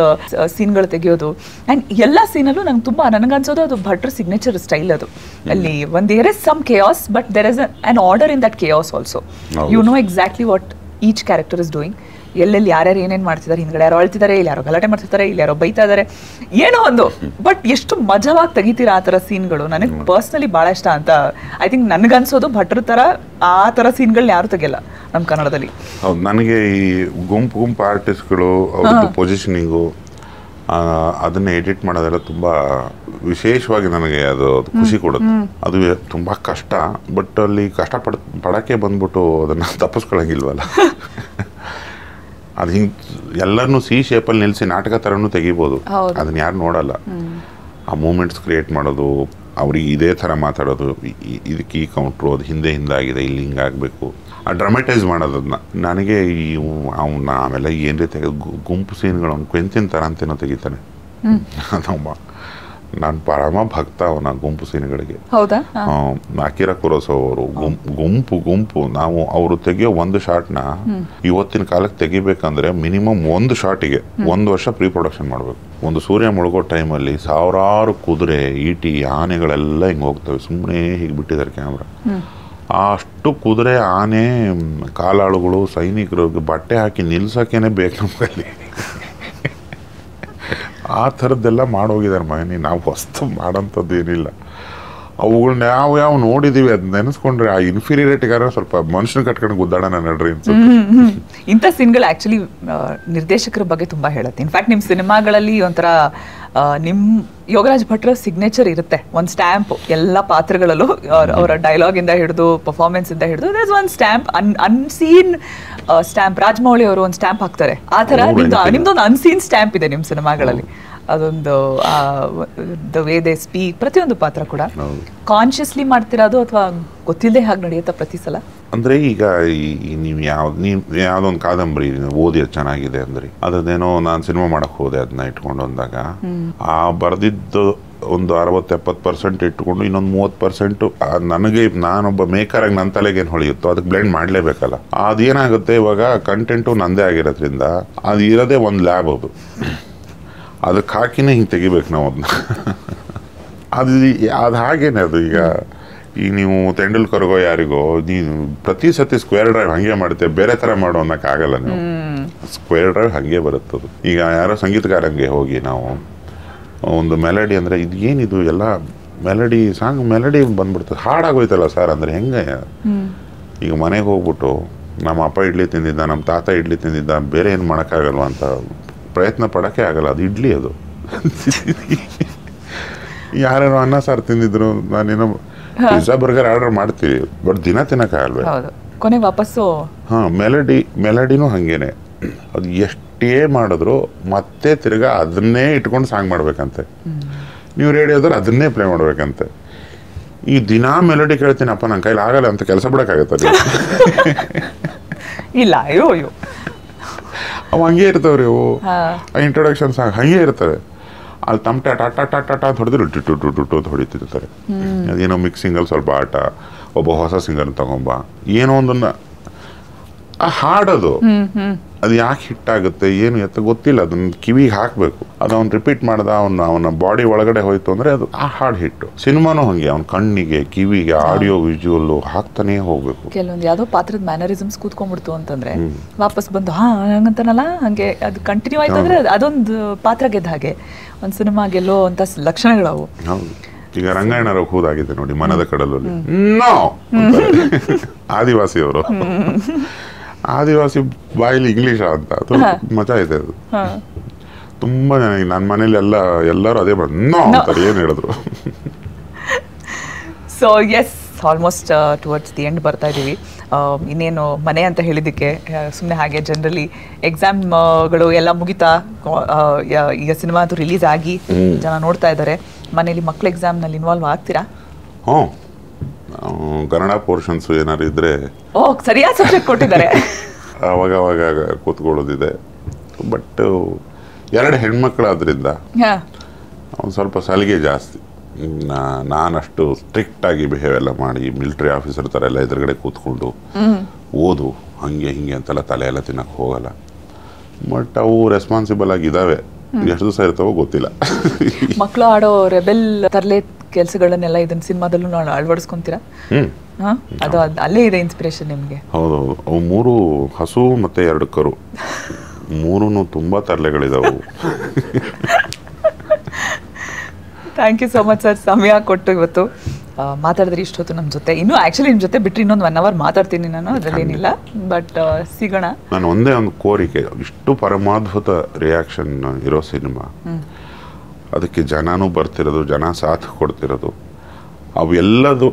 ಸೀನ್ಗಳು ತೆಗೆಯೋದು. ಆ್ಯಂಡ್ ಎಲ್ಲ ಸೀನಲ್ಲೂ ನಂಗೆ ತುಂಬ ನನಗನ್ಸೋದು ಅದು ಭಟ್ರ ಸಿಗ್ನೇಚರ್ ಸ್ಟೈಲ್ ಅದು. ಅಲ್ಲಿ there is some chaos, but there is an order in that chaos also. You know exactly what each character is doing. ಎಲ್ಲೆಲ್ಲಿ ಯಾರ್ಯಾರು ಏನೇನು ಮಾಡ್ತಿದ್ದಾರೆ, ಹಿಂದ್ಗಡೆ ಯಾರೋ ಅಳ್ತಿದ್ದಾರೆ, ಇಲ್ಲಿ ಯಾರೋ ಗಲಾಟೆ ಮಾಡ್ತಿರ್ತಾರೆ, ಇಲ್ಲಿ ಯಾರೋ ಬೈತಾ ಇದ್ದಾರೆ, ಏನೋ ಒಂದು. ಬಟ್ ಎಷ್ಟು ಮಜವಾಗಿ ತೆಗಿತೀರಾ ಆ ಥರ ಸೀನ್ಗಳು. ನನಗೆ ಪರ್ಸ್ನಲಿ ಭಾಳ ಇಷ್ಟ ಅಂತ. ಐ ಥಿಂಕ್ ನನಗನ್ಸೋದು ಭಟ್ರ ಥರ ಆ ಥರ ಸೀನ್ಗಳನ್ನ ಯಾರು ತೆಗಿಯಲ್ಲ ನಮ್ಮ ಕನ್ನಡದಲ್ಲಿ. ಹೌದು, ನನಗೆ ಈ ಗುಂಪು ಆರ್ಟಿಸ್ಟ್ಗಳು ಅವ್ರದ್ದು ಪೊಸಿಷನಿಂಗು ಅದನ್ನ ಎಡಿಟ್ ಮಾಡೋದೆಲ್ಲ ತುಂಬ ವಿಶೇಷವಾಗಿ ನನಗೆ ಅದು ಖುಷಿ ಕೊಡುತ್ತೆ. ಅದು ತುಂಬ ಕಷ್ಟ, ಬಟ್ ಅಲ್ಲಿ ಪಡಕ್ಕೆ ಬಂದ್ಬಿಟ್ಟು ಅದನ್ನು ತಪ್ಪಿಸ್ಕೊಳಂಗಿಲ್ವಲ್ಲ. ಅದು ಹಿಂಗೆ ಎಲ್ಲರನ್ನೂ ಸಿ ಶೇಪಲ್ಲಿ ನಿಲ್ಲಿಸಿ ನಾಟಕ ಥರನೂ ತೆಗಿಬೋದು, ಅದನ್ನ ಯಾರು ನೋಡಲ್ಲ. ಆ ಮೂಮೆಂಟ್ಸ್ ಕ್ರಿಯೇಟ್ ಮಾಡೋದು, ಅವ್ರಿಗೆ ಇದೇ ಥರ ಮಾತಾಡೋದು, ಇದಕ್ಕೆ ಈ ಕೌಂಟ್ರು, ಅದು ಹಿಂದೆ ಆಗಿದೆ, ಇಲ್ಲಿ ಹಿಂಗಾಗಬೇಕು, ಆ ಡ್ರಾಮೆಟೈಸ್ ಮಾಡೋದನ್ನ. ನನಗೆ ಅವನ್ನ ಆಮೇಲೆ ಏನ್ರಿ ತೆಗೆದು ಗುಂಪು ಸೀನ್ಗಳು ಅವ್ನು ಕ್ವೆಂತಿನ್ ಥರ ಅಂತೇನೋ ತೆಗಿತಾನೆ. ನಾನು ಪರಮ ಭಕ್ತ ಅವನ ಗುಂಪು ಸೀನ್ಗಳಿಗೆ. ಅಕಿರಾ ಕುರೋಸಾವಾ ಅವರು ಗುಂಪು ನಾವು ಅವರು ತೆಗಿಯೋ ಒಂದು ಶಾಟ್ನ ಇವತ್ತಿನ ಕಾಲಕ್ಕೆ ತೆಗಿಬೇಕಂದ್ರೆ ಮಿನಿಮಮ್ ಒಂದು ಶಾಟಿಗೆ 1 ವರ್ಷ ಪ್ರೀ ಪ್ರೊಡಕ್ಷನ್ ಮಾಡಬೇಕು. ಒಂದು ಸೂರ್ಯ ಮುಳುಗೋ ಟೈಮಲ್ಲಿ ಸಾವಿರಾರು ಕುದುರೆ, ಈಟಿ, ಆನೆಗಳೆಲ್ಲ ಹಿಂಗೆ ಹೋಗ್ತವೆ. ಸುಮ್ಮನೆ ಹೀಗೆ ಬಿಟ್ಟಿದ್ದಾರೆ ಕ್ಯಾಮ್ರಾ. ಅಷ್ಟು ಕುದುರೆ, ಆನೆ, ಕಾಲಾಳುಗಳು, ಸೈನಿಕರಿಗೆ ಬಟ್ಟೆ ಹಾಕಿ ನಿಲ್ಸೋಕ್ಕೇನೆ ಬೇಕು ನಮ್ಮಲ್ಲಿ. ಆ ಥರದ್ದೆಲ್ಲ ಮಾಡೋಗಿದ್ದಾರೆ ಮಗನಿ. ನಾವು ಹೊಸ್ತು ಮಾಡೋಂಥದ್ದು ಏನಿಲ್ಲ. ಅವುಗಳನ್ನ ಯಾವ ನೋಡಿದೀವಿ ಅದ್ ನೆನೆಸ್ಕೊಂಡ್ರೆ ಆ ಇನ್ಫೀರಿಯರಿಟಿಗಾರ ಸ್ವಲ್ಪ ಮನುಷ್ಯನ ಕಟ್ಕೊಂಡು ಗುದ್ದಾಡೋಣ ನಡ್ರಿ ಅನ್ಸುತ್ತೆ. ಇಂಥ ಸೀನ್ಗಳು ಆಕ್ಚುಲಿ ನಿರ್ದೇಶಕರ ಬಗ್ಗೆ ತುಂಬಾ ಹೇಳುತ್ತೆ. ಇನ್ಫ್ಯಾಕ್ಟ್ ನಿಮ್ಮ ಸಿನಿಮಾಗಳಲ್ಲಿ ಒಂಥರ ನಿಮ್ಮ ಯೋಗರಾಜ್ ಭಟ್ರ ಸಿಗ್ನೇಚರ್ ಇರುತ್ತೆ, ಒಂದು ಸ್ಟ್ಯಾಂಪ್ ಎಲ್ಲ ಪಾತ್ರಗಳಲ್ಲೂ. ಅವರ ಡೈಲಾಗ್ ಇಂದ ಹಿಡಿದು ಪರ್ಫಾರ್ಮೆನ್ಸ್ ಇಂದ ಹಿಡಿದು there is one stamp, unseen stamp. Rajamouli ಅವರು ಒಂದು ಸ್ಟ್ಯಾಂಪ್ ಹಾಕ್ತಾರೆ, ಆ ಥರ ನಿಮ್ದೊಂದು ಅನ್ಸೀನ್ ಸ್ಟ್ಯಾಂಪ್ ಇದೆ ನಿಮ್ಮ ಸಿನಿಮಾಗಳಲ್ಲಿ. ಅದೊಂದು ದ ವೇ ದೇ ಸ್ಪೀಕ್, ಪ್ರತಿಯೊಂದು ಪಾತ್ರ ಕೂಡ ಕಾನ್ಶಿಯಸ್ಲಿ ಮಾಡ್ತಿರೋದು ಅಥವಾ ಗೊತ್ತಿಲ್ಲದೆ ಹಾಗೆ ನಡೆಯುತ್ತಾ ಪ್ರತಿ ಸಲ? ಅಂದರೆ ಈಗ ನೀವು ಯಾವುದೊಂದು ಕಾದಂಬರಿ ಓದಿ ಚೆನ್ನಾಗಿದೆ ಅಂದ್ರೆ ಅದೇನೋ ನಾನು ಸಿನಿಮಾ ಮಾಡಕ್ಕೆ ಹೋದೆ, ಅದನ್ನ ಇಟ್ಕೊಂಡು ಅಂದಾಗ ಆ ಬರೆದಿದ್ದು ಒಂದು 60-70% ಇಟ್ಕೊಂಡು ಇನ್ನೊಂದು 30% ನನಗೆ ನಾನೊಬ್ಬ ಮೇಕರ್ ಆಗಿ ನನ್ನ ತಲೆಗೆ ಏನು ಹೊಳೆಯುತ್ತೋ ಅದಕ್ಕೆ ಬ್ಲೆಂಡ್ ಮಾಡಲೇಬೇಕಲ್ಲ. ಅದೇನಾಗುತ್ತೆ, ಇವಾಗ ಕಂಟೆಂಟು ನಂದೇ ಆಗಿರೋದ್ರಿಂದ ಅದು ಇರೋದೇ ಒಂದು ಲ್ಯಾಬ್. ಅದಕ್ಕೆ ಹಾಕಿನೇ ಹಿಂಗೆ ತೆಗಿಬೇಕು ನಾವು ಅದನ್ನ. ಅದು ಹಾಗೇನೆ ಅದು. ಈಗ ನೀವು ತೆಂಡೂಲ್ಕರ್ಗೋ ಯಾರಿಗೋ ನೀನು ಪ್ರತಿ ಸತಿ ಸ್ಕ್ವೇರ್ ಡ್ರೈವ್ ಹಂಗೆ ಮಾಡ್ತೇವೆ, ಬೇರೆ ಥರ ಮಾಡೋ ಅನ್ನೋಕ್ಕಾಗಲ್ಲ. ನೀವು ಸ್ಕ್ವೇರ್ ಡ್ರೈವ್ ಹಂಗೆ ಬರುತ್ತದು. ಈಗ ಯಾರೋ ಸಂಗೀತಗಾರಂಗೆ ಹೋಗಿ ನಾವು ಒಂದು ಮೆಲಡಿ ಅಂದರೆ ಇದು ಏನಿದು ಎಲ್ಲ ಮೆಲಡಿ ಬಂದ್ಬಿಡ್ತದೆ, ಹಾಡಾಗೋಯ್ತಲ್ಲ ಸರ್ ಅಂದರೆ ಹೆಂಗೆ? ಈಗ ಮನೆಗೆ ಹೋಗ್ಬಿಟ್ಟು ನಮ್ಮ ಅಪ್ಪ ಇಡ್ಲಿ ತಿಂದಿದ್ದ, ನಮ್ಮ ತಾತ ಇಡ್ಲಿ ತಿಂದಿದ್ದ, ಬೇರೆ ಏನು ಮಾಡೋಕ್ಕಾಗಲ್ವ ಅಂತ ಪ್ರಯತ್ನ ಪಡೋಕ್ಕೆ ಆಗಲ್ಲ. ಅದು ಇಡ್ಲಿ ಅದು. ಯಾರೇನೋ ಅನ್ನ ಸಾರು ತಿಂದಿದ್ರು, ನಾನೇನೋ ಪಿಜ್ಜಾ ಬರ್ಗರ್ ಆರ್ಡರ್ ಮಾಡ್ತೀವಿ, ಬಟ್ ದಿನ ತಿನ್ನಕ್ಕಾಗಲ್ವೇ? ಕೊನೆ ವಾಪಸ್ಸು ಮೆಲಡಿನೂ ಹಂಗೇನೆ. ಅದು ಎಷ್ಟೇ ಮಾಡಿದ್ರು ಮತ್ತೆ ತಿರ್ಗಾ ಅದನ್ನೇ ಇಟ್ಕೊಂಡು ಸಾಂಗ್ ಮಾಡ್ಬೇಕಂತೆ. ನೀವು ರೇಡಿಯೋದ್ರೆ ಅದನ್ನೇ ಪ್ಲೇ ಮಾಡ್ಬೇಕಂತೆ. ಈ ದಿನ ಮೆಲಡಿ ಕೇಳ್ತೀನಿ, ಅಪ್ಪ ನನ್ನ ಕೈಲಿ ಆಗಲ್ಲ ಅಂತ ಕೆಲಸ ಬಿಡೋಕ್ಕಾಗತ್ತೆ? ಇಲ್ಲ, ಅಯ್ಯೋ ಅವು ಹಂಗೆ ಇರ್ತವ್ರಿ. ಅವು ಇಂಟ್ರೊಡಕ್ಷನ್ ಸಾಂಗ್ ಹಂಗೆ ಇರ್ತವೆ. ಅಲ್ಲಿ ತಮಟೆ ಟಾಟಾ ಅಂತ ಹೊಡೆದ್ರು ಟು ಹೊಡಿತಿರ್ತಾರೆ. ಅದೇನೋ ಮಿಕ್ಸಿಂಗಲ್ಲಿ ಸ್ವಲ್ಪ ಆಟ, ಒಬ್ಬ ಹೊಸ ಸಿಂಗರ್ ತಗೊಂಬ, ಏನೋ ಒಂದನ್ನ ಹಾಡೋದು. ಅದು ಯಾಕೆ ಹಿಟ್ಟಾಗುತ್ತೆ ಏನು ಎತ್ತ ಗೊತ್ತಿಲ್ಲ. ಅದನ್ನ ಕಿವಿಗೆ ಹಾಕಬೇಕು. ಅದು ಅವ್ನು ರಿಪೀಟ್ ಮಾಡ್ದ, ಅವನ ಬಾಡಿ ಒಳಗಡೆ ಹೋಯ್ತು ಅಂದರೆ ಅದು ಆ ಹಾಡು ಹಿಟ್ಟು. ಸಿನಿಮಾನೂ ಹಂಗೆ, ಅವ್ನ ಕಣ್ಣಿಗೆ, ಕಿವಿಗೆ, ಆಡಿಯೋ ವಿಜುವಲ್ಲು ಹಾಕ್ತಾನೇ ಹೋಗ್ಬೇಕು. ಕೆಲವೊಂದು ಯಾವುದೋ ಪಾತ್ರದ ಮ್ಯಾನರಿಸಮ್ಸ್ ಕೂತ್ಕೊಂಡ್ಬಿಡ್ತು ಅಂತಂದ್ರೆ ವಾಪಸ್ ಬಂದು ಹಂಗಂತಾನಲ್ಲ, ಹಂಗೆ ಅದು ಕಂಟಿನ್ಯೂ ಆಯ್ತು ಅಂದ್ರೆ ಅದೊಂದು ಪಾತ್ರ ಗೆದ್ದ ಹಾಗೆ ಒಂದು ಸಿನಿಮಾ ಗೆಲ್ಲೋ ಅಂತ ಲಕ್ಷಣಗಳವು. ಹೌದು. ಈಗ ರಂಗಾಯಣರ ಕೂದಾಗಿದೆ ನೋಡಿ, ಮನದ ಕಡಲಲ್ಲಿ ಆದಿವಾಸಿಯವರು, ಆದಿವಾಸಿ ಬಾಯಲ್ಲಿ ಇಂಗ್ಲಿಷ್ ಅಂತ, ಅದು ಮಜಾ ಇದೆ. ಅದು ತುಂಬಾ ಜನ ನನ್ನ ಮನೇಲಿ ಎಲ್ಲರೂ ಅದೇ ಅಂತಾರೆ, ಏನು ಹೇಳಿದ್ರು. So yes, almost towards the end ಬರ್ತಾ ಇದ್ದೀವಿ. ಇನ್ನೇನು ಮನೆ ಅಂತ ಹೇಳಿದ್ದಕ್ಕೆ ಸುಮ್ಮನೆ ಹಾಗೆ ಜನರಲಿ ಎಕ್ಸಾಮ್ಗಳು ಎಲ್ಲ ಮುಗಿತಾ ಈಗ ಸಿನಿಮಾ ಅಂತೂ ರಿಲೀಸ್ ಆಗಿ ಜನ ನೋಡ್ತಾ ಇದ್ದಾರೆ, ಮನೇಲಿ ಮಕ್ಳು ಎಕ್ಸಾಮ್ನಲ್ಲಿ ಇನ್ವಾಲ್ವ್ ಆಗ್ತೀರಾ? ಕನ್ನಡ ಪೋರ್ಷನ್ಸ್ ಏನಾರು ಇದ್ರೆ ಸರಿಯಾದ ಸಬ್ಜೆಕ್ಟ್ ಕೊಟ್ಟಿದ್ದಾರೆ, ಅವಾಗ ಕೂತ್ಕೊಳ್ಳೋದಿದೆ. ಬಟ್ 2 ಹೆಣ್ಮಕ್ಳಾದ್ರಿಂದ ಒಂದು ಸ್ವಲ್ಪ ಸಲಿಗೆ ಜಾಸ್ತಿ. ನಾನಷ್ಟು ಸ್ಟ್ರಿಕ್ಟ್ ಆಗಿ ಬಿಹೇವ್ ಎಲ್ಲ ಮಾಡಿ ಮಿಲಿಟರಿ ಆಫೀಸರ್ ಥರ ಎಲ್ಲ ಎದುರುಗಡೆ ಕೂತ್ಕೊಂಡು ಓದು ಹಂಗೆ ಹಿಂಗೆ ಅಂತೆಲ್ಲ ತಲೆ ಎಲ್ಲ ತಿನ್ನಕ್ಕೆ ಹೋಗಲ್ಲ. ಬಟ್ ಅವು ರೆಸ್ಪಾನ್ಸಿಬಲ್ ಆಗಿದ್ದಾವೆ. ಎಷ್ಟು ದಿವಸ ಇರ್ತಾವೋ ಗೊತ್ತಿಲ್ಲ. ಮಕ್ಕಳು ಆಡೋ ರೆಬೆಲ್ ತರಲೆ ಕೆಲಸಗಳನ್ನೆಲ್ಲ ಇದನ್ನ ಸಿನಿಮಾದಲ್ಲೂ ನಾವು ಅಳವಡಿಸ್ಕೊಂತೀರಾ? ಅದು ಅಲ್ಲೇ ಇದೆ ಇನ್ಸ್ಪಿರೇಷನ್ ನಿಮಗೆ? ಹೌದು, ಅವು 3 ಹಸು ಮತ್ತೆ 2 ಕರು, 3 ತುಂಬಾ ತರಲೆಗಳಿದಾವು. Thank you so much sir, ಸಮಯ ಕೊಟ್ಟು ಇವತ್ತು ಮಾತಾಡಿದ್ರೆ ಇಷ್ಟೊತ್ತು ನಮ್ಮ ಜೊತೆ. ಇನ್ನೂ ಆ್ಯಕ್ಚುಲಿ ನಿಮ್ಮ ಜೊತೆ ಬಿಟ್ಟರೆ ಇನ್ನೊಂದು 1 hour ಮಾತಾಡ್ತೀನಿ ನಾನು, ಅದರಲ್ಲೇನಿಲ್ಲ. ಬಟ್ ಸಿಗೋಣ. ನಾನು ಒಂದೇ ಒಂದು ಕೋರಿಕೆ, ಇಷ್ಟು ಪರಮಾದ್ಭುತ ರಿಯಾಕ್ಷನ್ ಇರೋ ಸಿನಿಮಾ, ಅದಕ್ಕೆ ಜನನೂ ಬರ್ತಿರೋದು, ಜನ ಸಾಥ್ ಕೊಡ್ತಿರೋದು, ಅವೆಲ್ಲದು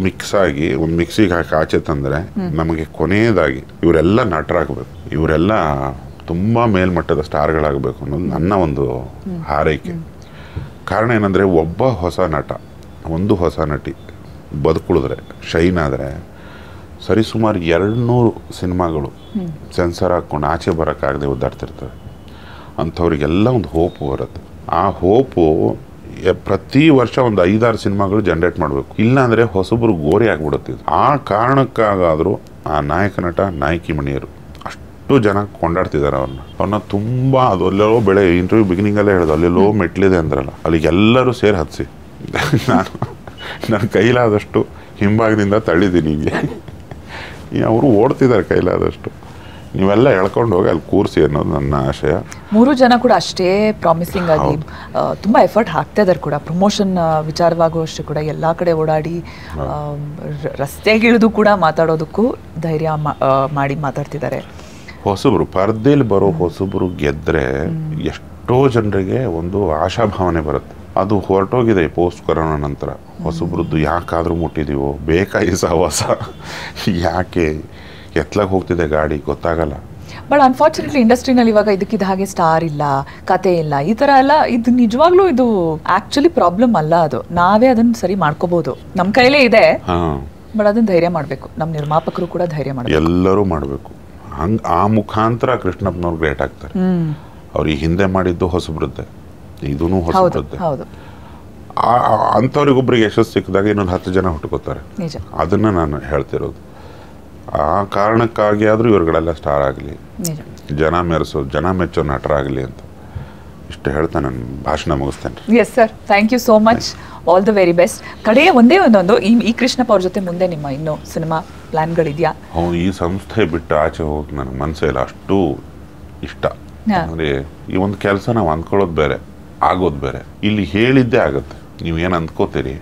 ಮಿಕ್ಸ್ ಆಗಿ ಒಂದು ಮಿಕ್ಸಿಗೆ ಹಾಕಿ ಆಚೆ ತಂದರೆ ನಮಗೆ ಕೊನೆಯದಾಗಿ ಇವರೆಲ್ಲ ನಟರಾಗಬೇಕು, ಇವರೆಲ್ಲ ತುಂಬ ಮೇಲ್ಮಟ್ಟದ ಸ್ಟಾರ್ಗಳಾಗಬೇಕು ಅನ್ನೋದು ನನ್ನ ಒಂದು ಹಾರೈಕೆ. ಕಾರಣ ಏನಂದರೆ ಒಬ್ಬ ಹೊಸ ನಟ, ಒಂದು ಹೊಸ ನಟಿ ಬದುಕುಳಿದ್ರೆ, ಶೈನ್ ಆದರೆ ಸರಿಸುಮಾರು 200 ಸಿನಿಮಾಗಳು ಸೆನ್ಸರ್ ಹಾಕ್ಕೊಂಡು ಆಚೆ ಬರೋಕ್ಕಾಗದೆ ಒದ್ದಾಡ್ತಿರ್ತವೆ. ಅಂಥವ್ರಿಗೆಲ್ಲ ಒಂದು ಹೋಪು ಬರುತ್ತೆ. ಆ ಹೋಪು ಪ್ರತಿ ವರ್ಷ ಒಂದು 5-6 ಸಿನಿಮಾಗಳು ಜನರೇಟ್ ಮಾಡಬೇಕು, ಇಲ್ಲಾಂದರೆ ಹೊಸಬ್ರು ಗೋರಿ ಆಗಿಬಿಡುತ್ತೆ. ಆ ಕಾರಣಕ್ಕಾಗಾದರೂ ಆ ನಾಯಕ ನಟ ನಾಯಕಿ ಮಣಿಯರು ಅಷ್ಟು ಜನ ಕೊಂಡಾಡ್ತಿದ್ದಾರೆ ಅವ್ರನ್ನ ತುಂಬ. ಅದು ಅಲ್ಲೆಲ್ಲೋ ಬೆಳೆ ಇಂಟರ್ವ್ಯೂ ಬಿಗಿನಿಂಗಲ್ಲೇ ಹೇಳೋದು, ಅಲ್ಲೆಲ್ಲೋ ಮೆಟ್ಲಿದೆ ಅಂದ್ರಲ್ಲ, ಅಲ್ಲಿಗೆ ಎಲ್ಲರೂ ಸೇರಿ ಹತ್ತಿಸಿ ನನ್ನ ಕೈಲಾದಷ್ಟು ಹಿಂಭಾಗದಿಂದ ತಳ್ಳಿದ್ದೀನಿ. ಹಿಂಗೆ ಅವರು ಓಡ್ತಿದ್ದಾರೆ ಕೈಲಾದಷ್ಟು, ನೀವೆಲ್ಲ ಎಳ್ಕೊಂಡು ಹೋಗಿ ಅಲ್ಲಿ ಕೂರಿಸಿ ಅನ್ನೋದು ನನ್ನ ಆಶಯ. 3 ಜನ ಕೂಡ ಅಷ್ಟೇ ಪ್ರಾಮಿಸಿಂಗ್ ಆಗಿ ತುಂಬ ಎಫರ್ಟ್ ಹಾಕ್ತಾ ಇದ್ದಾರೆ ಕೂಡ. ಪ್ರಮೋಷನ್ ವಿಚಾರವಾಗುವಷ್ಟು ಕೂಡ ಎಲ್ಲ ಕಡೆ ಓಡಾಡಿ ರಸ್ತೆಗಿಳಿದು ಕೂಡ ಮಾತಾಡೋದಕ್ಕೂ ಧೈರ್ಯ ಮಾಡಿ ಮಾತಾಡ್ತಿದ್ದಾರೆ. ಹೊಸಬ್ರು ಪರ್ದೇಲಿ ಬರೋ ಹೊಸಬ್ರು ಗೆದ್ದರೆ ಎಷ್ಟೋ ಜನರಿಗೆ ಒಂದು ಆಶಾಭಾವನೆ ಬರುತ್ತೆ. ಅದು ಹೊರಟೋಗಿದೆ ಪೋಸ್ಟ್ ಕೊರೋನಾ ನಂತರ. ಹೊಸಬ್ರದ್ದು ಯಾಕಾದರೂ ಮುಟ್ಟಿದೀವೋ, ಬೇಕಾ ಈ ಸಹವಾಸ, ಯಾಕೆ ಎತ್ತಲಾಗ ಹೋಗ್ತಿದೆ ಗಾಡಿ ಗೊತ್ತಾಗಲ್ಲ. ಬಟ್ ಅನ್ಫಾರ್ಚುನೇಟ್ಲಿ ಇಂಡಸ್ಟ್ರಿನಲ್ಲಿ ಇವಾಗ ಇದಕ್ಕಿದ್ದ ಹಾಗೆ ಸ್ಟಾರ್ ಇಲ್ಲ, ಕತೆ ಇಲ್ಲ, ಈ ಥರ ಎಲ್ಲ. ಇದು ನಿಜವಾಗ್ಲೂ ಇದು ಆ್ಯಕ್ಚುಲಿ ಪ್ರಾಬ್ಲಮ್ ಅಲ್ಲ, ಅದು ನಾವೇ ಅದನ್ನು ಸರಿ ಮಾಡ್ಕೋಬೋದು, ನಮ್ಮ ಕೈಲೇ ಇದೆ. ಬಟ್ ಅದನ್ನು ಧೈರ್ಯ ಮಾಡಬೇಕು, ನಮ್ಮ ನಿರ್ಮಾಪಕರು ಕೂಡ ಧೈರ್ಯ ಮಾಡಬೇಕು, ಎಲ್ಲರೂ ಮಾಡಬೇಕು. ಹಂಗೆ ಆ ಮುಖಾಂತರ ಕೃಷ್ಣಪ್ಪನವ್ರು ಗ್ರೇಟ್ ಆಗ್ತಾರೆ. ಅವ್ರು ಈ ಹಿಂದೆ ಮಾಡಿದ್ದು ಹೊಸಬ್ರದ್ದೆ, ಇದೂ ಹೊಸಬ್ರದ್ದೆ. ಅಂಥವ್ರಿಗೊಬ್ರಿಗೆ ಯಶಸ್ಸು ಸಿಕ್ಕಿದಾಗ ಇನ್ನೊಂದು 10 ಜನ ಹುಟ್ಕೋತಾರೆ. ಅದನ್ನು ನಾನು ಹೇಳ್ತಿರೋದು. ಆ ಕಾರಣಕ್ಕಾಗಿ ಆದರೂ ಇವ್ರುಗಳೆಲ್ಲ ಸ್ಟಾರ್ ಆಗಲಿ, ಜನ ಮೆಚ್ಚೋ ನಟರಾಗಲಿ ಅಂತ ಇಷ್ಟು ಹೇಳ್ತಾ ನಾನು ಭಾಷಣ ಮುಗಿಸ್ತೇನೆ. Yes sir, thank you so much, all the very best. ಕಡೆಯ ಒಂದೊಂದು ಈ ಕೃಷ್ಣಪ್ಪ ಅವ್ರ ಜೊತೆ ಮುಂದೆ ನಿಮ್ಮ ಇನ್ನೂ ಸಿನಿಮಾ ಪ್ಲಾನ್ಗಳಿದೆಯಾ? ಹೌದು, ಈ ಸಂಸ್ಥೆ ಬಿಟ್ಟು ಆಚೆ ಹೋಗಿ ನನಗೆ ಮನಸ್ಸಿಲ್ಲ, ಅಷ್ಟು ಇಷ್ಟ. ಅಂದರೆ ಈ ಒಂದು ಕೆಲಸ ನಾವು ಅಂದ್ಕೊಳ್ಳೋದು ಬೇರೆ, ಆಗೋದು ಬೇರೆ. ಇಲ್ಲಿ ಹೇಳಿದ್ದೇ ಆಗುತ್ತೆ. ನೀವೇನು ಅಂದ್ಕೋತೀರಿ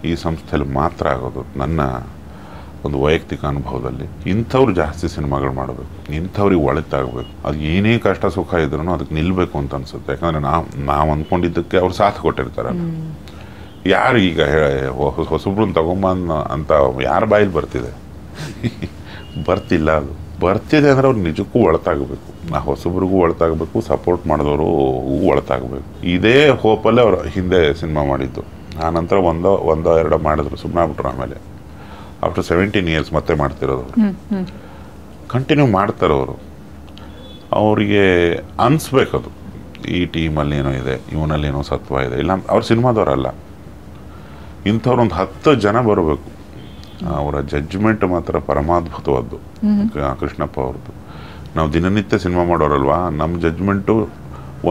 ಈ ಸಂಸ್ಥೆಯಲ್ಲಿ ಮಾತ್ರ ಆಗೋದು. ನನ್ನ ಒಂದು ವೈಯಕ್ತಿಕ ಅನುಭವದಲ್ಲಿ ಇಂಥವ್ರು ಜಾಸ್ತಿ ಸಿನಿಮಾಗಳು ಮಾಡಬೇಕು, ಇಂಥವ್ರಿಗೆ ಒಳಿತಾಗಬೇಕು. ಅದು ಏನೇ ಕಷ್ಟ ಸುಖ ಇದ್ರೂ ಅದಕ್ಕೆ ನಿಲ್ಲಬೇಕು ಅಂತ ಅನ್ಸುತ್ತೆ. ಯಾಕಂದರೆ ನಾವು ಅಂದ್ಕೊಂಡಿದ್ದಕ್ಕೆ ಅವ್ರು ಸಾಥ್ ಕೊಟ್ಟಿರ್ತಾರಲ್ಲ. ಯಾರು ಈಗ ಹೊಸಬ್ರನ್ನ ತಗೊಂಬಂದು ಅಂತ ಯಾರ ಬಾಯಲ್ಲಿ ಬರ್ತಿದೆ? ಬರ್ತಿಲ್ಲ. ಅದು ಬರ್ತಿದೆ ಅಂದರೆ ಅವ್ರು ನಿಜಕ್ಕೂ ಒಳತಾಗಬೇಕು. ಹೊಸಬ್ರಿಗೂ ಒಳತಾಗಬೇಕು, ಸಪೋರ್ಟ್ ಮಾಡಿದವರು ಒಳತಾಗಬೇಕು. ಇದೇ ಹೋಪಲ್ಲೇ ಅವ್ರು ಹಿಂದೆ ಸಿನಿಮಾ ಮಾಡಿದ್ದು. ಆ ನಂತರ ಒಂದೋ ಎರಡೋ ಮಾಡಿದ್ರು, ಸುಮ್ಮನೆ ಆಗ್ಬಿಟ್ರು. ಆಮೇಲೆ ಆಫ್ಟರ್ 17 years ಮತ್ತೆ ಮಾಡ್ತಿರೋದು. ಕಂಟಿನ್ಯೂ ಮಾಡ್ತಾರವರು. ಅವರಿಗೆ ಅನಿಸ್ಬೇಕದು, ಈ ಟೀಮಲ್ಲಿ ಏನೋ ಇದೆ, ಇವನಲ್ಲಿ ಏನೋ ಸತ್ವ ಇದೆ. ಇಲ್ಲ ಅವ್ರ ಸಿನಿಮಾದವರಲ್ಲ, ಇಂಥವ್ರು ಒಂದು 10 ಜನ ಬರಬೇಕು. ಅವರ ಜಡ್ಜ್ಮೆಂಟ್ ಮಾತ್ರ ಪರಮಾದ್ಭುತವಾದ್ದು ಕೃಷ್ಣಪ್ಪ ಅವ್ರದ್ದು. ನಾವು ದಿನನಿತ್ಯ ಸಿನಿಮಾ ಮಾಡೋರಲ್ವಾ, ನಮ್ಮ ಜಡ್ಜ್ಮೆಂಟು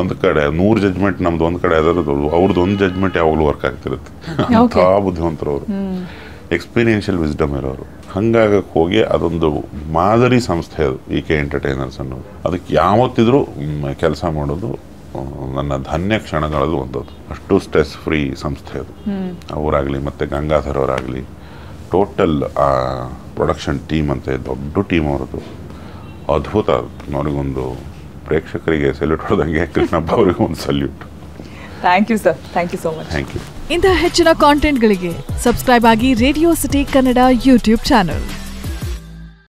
ಒಂದು ಕಡೆ, 100 ಜಡ್ಜ್ಮೆಂಟ್ ನಮ್ದು ಒಂದು ಕಡೆ, ಅವ್ರದ್ದು ಒಂದು ಜಡ್ಜ್ಮೆಂಟ್ ಯಾವಾಗಲೂ ವರ್ಕ್ ಆಗ್ತಿರುತ್ತೆ. ಅಂಥ ಬುದ್ಧಿವಂತರು ಅವರು, ಎಕ್ಸ್ಪೀರಿಯನ್ಷಿಯಲ್ ವಿಸ್ಡಮ್ ಇರೋರು. ಹಂಗಾಗಕ್ಕೆ ಹೋಗಿ ಅದೊಂದು ಮಾದರಿ ಸಂಸ್ಥೆ ಅದು EK ಎಂಟರ್ಟೈನರ್ಸ್ ಅನ್ನೋದು. ಅದಕ್ಕೆ ಯಾವತ್ತಿದ್ರೂ ಕೆಲಸ ಮಾಡೋದು ನನ್ನ ಧನ್ಯ ಕ್ಷಣಗಳಲ್ಲೂ ಒಂದದು. ಅಷ್ಟು ಸ್ಟ್ರೆಸ್ ಫ್ರೀ ಸಂಸ್ಥೆ ಅದು. ಅವರಾಗಲಿ ಮತ್ತು ಗಂಗಾಧರ್ ಅವರಾಗಲಿ, ಟೋಟಲ್ ಪ್ರೊಡಕ್ಷನ್ ಟೀಮ್ ಅಂತ ದೊಡ್ಡ ಟೀಮ್ ಅವರದು. ಅದ್ಭುತ. ಅವ್ರಿಗೊಂದು ಪ್ರೇಕ್ಷಕರಿಗೆ ಸಲ್ಯೂಟ್ ಹೊಡೆದಂಗೆ ಕೃಷ್ಣಪ್ಪ ಅವರಿಗೆ ಒಂದು salute. Thank you sir, thank you so much. Thank you. ಇಂತಹ ಹೆಚ್ಚಿನ ಕಾಂಟೆಂಟ್ಗಳಿಗೆ ಸಬ್ಸ್ಕ್ರೈಬ್ ಆಗಿ radio city Kannada YouTube channel.